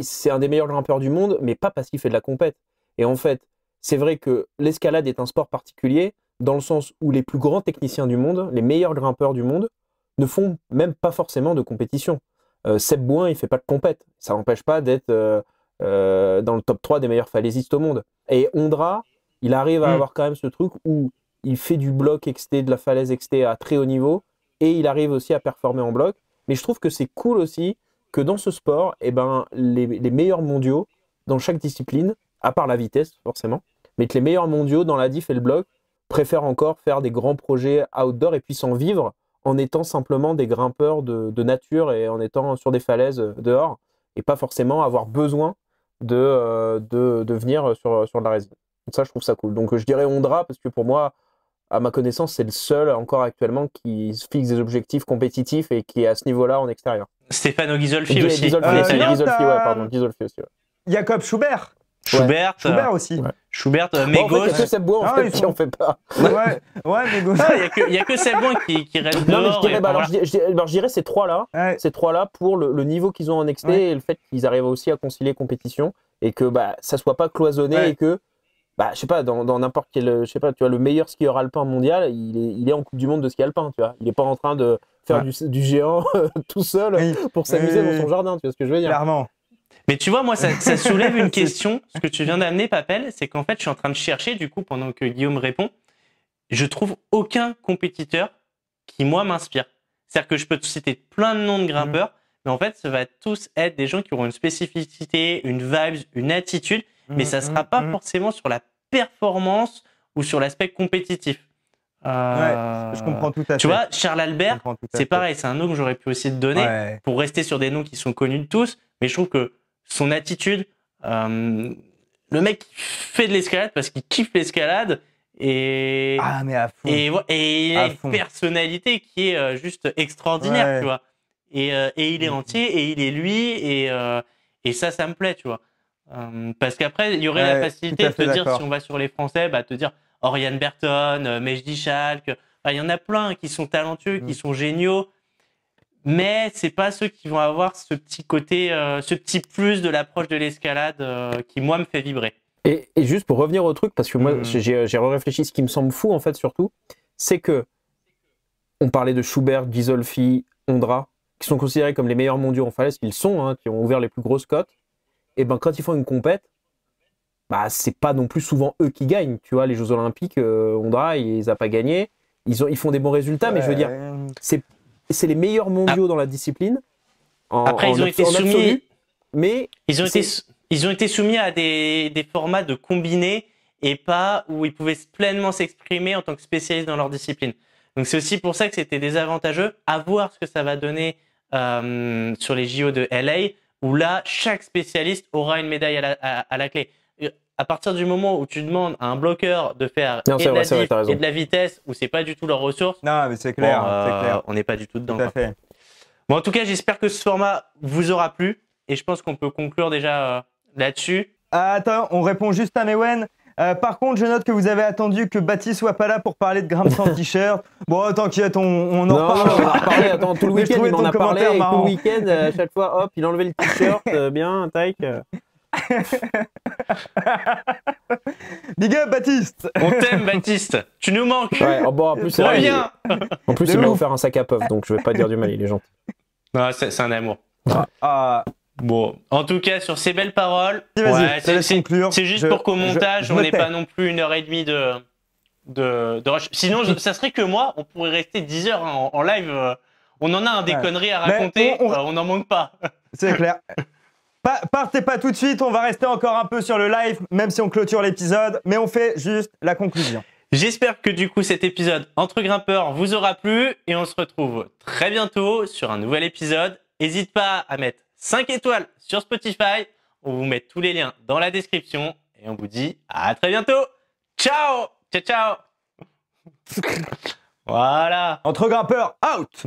c'est un des meilleurs grimpeurs du monde, mais pas parce qu'il fait de la compète. Et en fait, c'est vrai que l'escalade est un sport particulier dans le sens où les plus grands techniciens du monde, les meilleurs grimpeurs du monde, ne font même pas forcément de compétition. Seb Bouin, il fait pas de compète. Ça n'empêche pas d'être dans le top 3 des meilleurs falaisistes au monde. Et Ondra, il arrive à avoir quand même ce truc où il fait du bloc XT, de la falaise XT à très haut niveau, et il arrive aussi à performer en bloc. Mais je trouve que c'est cool aussi que dans ce sport, eh ben, les meilleurs mondiaux, dans chaque discipline, à part la vitesse forcément, mais que les meilleurs mondiaux dans la diff et le bloc préfèrent encore faire des grands projets outdoor et puis s'en vivre en étant simplement des grimpeurs de nature et en étant sur des falaises dehors, et pas forcément avoir besoin de venir sur de la résine. Donc ça, je trouve ça cool. Donc je dirais Ondra, parce que pour moi, à ma connaissance, c'est le seul encore actuellement qui se fixe des objectifs compétitifs et qui est à ce niveau-là en extérieur. Stefano Ghisolfi aussi. Ghisolfi aussi. Jacob Schubert. Schubert aussi. Ouais. Schubert, En Mégos. fait, il y a que Seb Bouin, en fait, qui en fait pas. Ouais, Mégos. Il y a que Seb Bouin qui reste Non, mais dehors. je dirais ces trois-là pour le niveau qu'ils ont en XT et le fait qu'ils arrivent aussi à concilier compétition et que ça soit pas cloisonné et que je sais pas, dans n'importe quel, je sais pas, tu vois, le meilleur skieur alpin mondial, il est en Coupe du Monde de ski alpin, tu vois. Il est pas en train de faire du géant tout seul pour s'amuser dans son jardin, tu vois ce que je veux dire. Clairement. Mais tu vois, moi, ça soulève une question, ce que tu viens d'amener, Papel, c'est qu'en fait, je suis en train de chercher, du coup, pendant que Guillaume répond, je trouve aucun compétiteur qui, moi, m'inspire. C'est-à-dire que je peux te citer plein de noms de grimpeurs, mais en fait, ça va tous être des gens qui auront une spécificité, une vibe, une attitude, mais ça sera pas forcément sur la performance ou sur l'aspect compétitif. Je comprends tout à fait. Tu vois, Charles Albert, c'est pareil, c'est un nom que j'aurais pu aussi te donner pour rester sur des noms qui sont connus de tous, mais je trouve que son attitude, le mec fait de l'escalade parce qu'il kiffe l'escalade et mais à fond. Et il a une personnalité qui est juste extraordinaire, tu vois. Et il est entier et il est lui et ça me plaît, tu vois. Parce qu'après, il y aurait la facilité de te dire, si on va sur les Français, te dire Oriane Berton, Mejdi Schalk, il y en a plein qui sont talentueux, qui sont géniaux, mais c'est pas ceux qui vont avoir ce petit côté, ce petit plus de l'approche de l'escalade qui, moi, me fait vibrer. Et juste pour revenir au truc, parce que moi, j'ai réfléchi, ce qui me semble fou, en fait, surtout, c'est que on parlait de Schubert, Ghisolfi, Ondra, qui sont considérés comme les meilleurs mondiaux en falaise, qu'ils sont, qui ont ouvert les plus grosses cotes. Et quand ils font une compète, c'est pas non plus souvent eux qui gagnent. Tu vois, les Jeux Olympiques, Ondra, il les a pas gagnés. Ils font des bons résultats, mais je veux dire, c'est les meilleurs mondiaux dans la discipline. Après, ils ont été soumis, absolu, mais ils ont été soumis à des formats de combinés et pas où ils pouvaient pleinement s'exprimer en tant que spécialistes dans leur discipline. Donc c'est aussi pour ça que c'était désavantageux. À voir ce que ça va donner sur les JO de LA, où là, chaque spécialiste aura une médaille à la clé. À partir du moment où tu demandes à un bloqueur de faire et de la vitesse, où c'est pas du tout leur ressource, non, mais c'est clair, on n'est pas du tout dedans. Tout à fait. Bon, en tout cas, j'espère que ce format vous aura plu et je pense qu'on peut conclure déjà là-dessus. Attends, on répond juste à Mewen. Par contre, je note que vous avez attendu que Baptiste soit pas là pour parler de grimpe sans t-shirt. Bon, t'inquiète, on en reparle. On en a parlé, attends, tout le week-end, il m'en a parlé. Et tout le week-end, à chaque fois, hop, il enlevait le t-shirt, bien, tac. Big up, Baptiste. On t'aime, Baptiste. Tu nous manques. Ouais, en plus, c'est vrai. En plus, il m'a offert un sac à puff, donc je vais pas dire du mal, il est gentil. Non, c'est un amour. Bon, en tout cas, sur ces belles paroles, c'est juste pour qu'au montage, on n'ait pas non plus 1h30 de rush. Sinon, ça serait que moi, on pourrait rester 10 heures en live. On en a des conneries à raconter, on n'en manque pas. C'est clair. Partez pas tout de suite, on va rester encore un peu sur le live, même si on clôture l'épisode, mais on fait juste la conclusion. J'espère que du coup, cet épisode Entre Grimpeurs vous aura plu et on se retrouve très bientôt sur un nouvel épisode. N'hésite pas à mettre 5 étoiles sur Spotify. On vous met tous les liens dans la description et on vous dit à très bientôt. Ciao, ciao, ciao. Voilà. Entre Grimpeurs, out.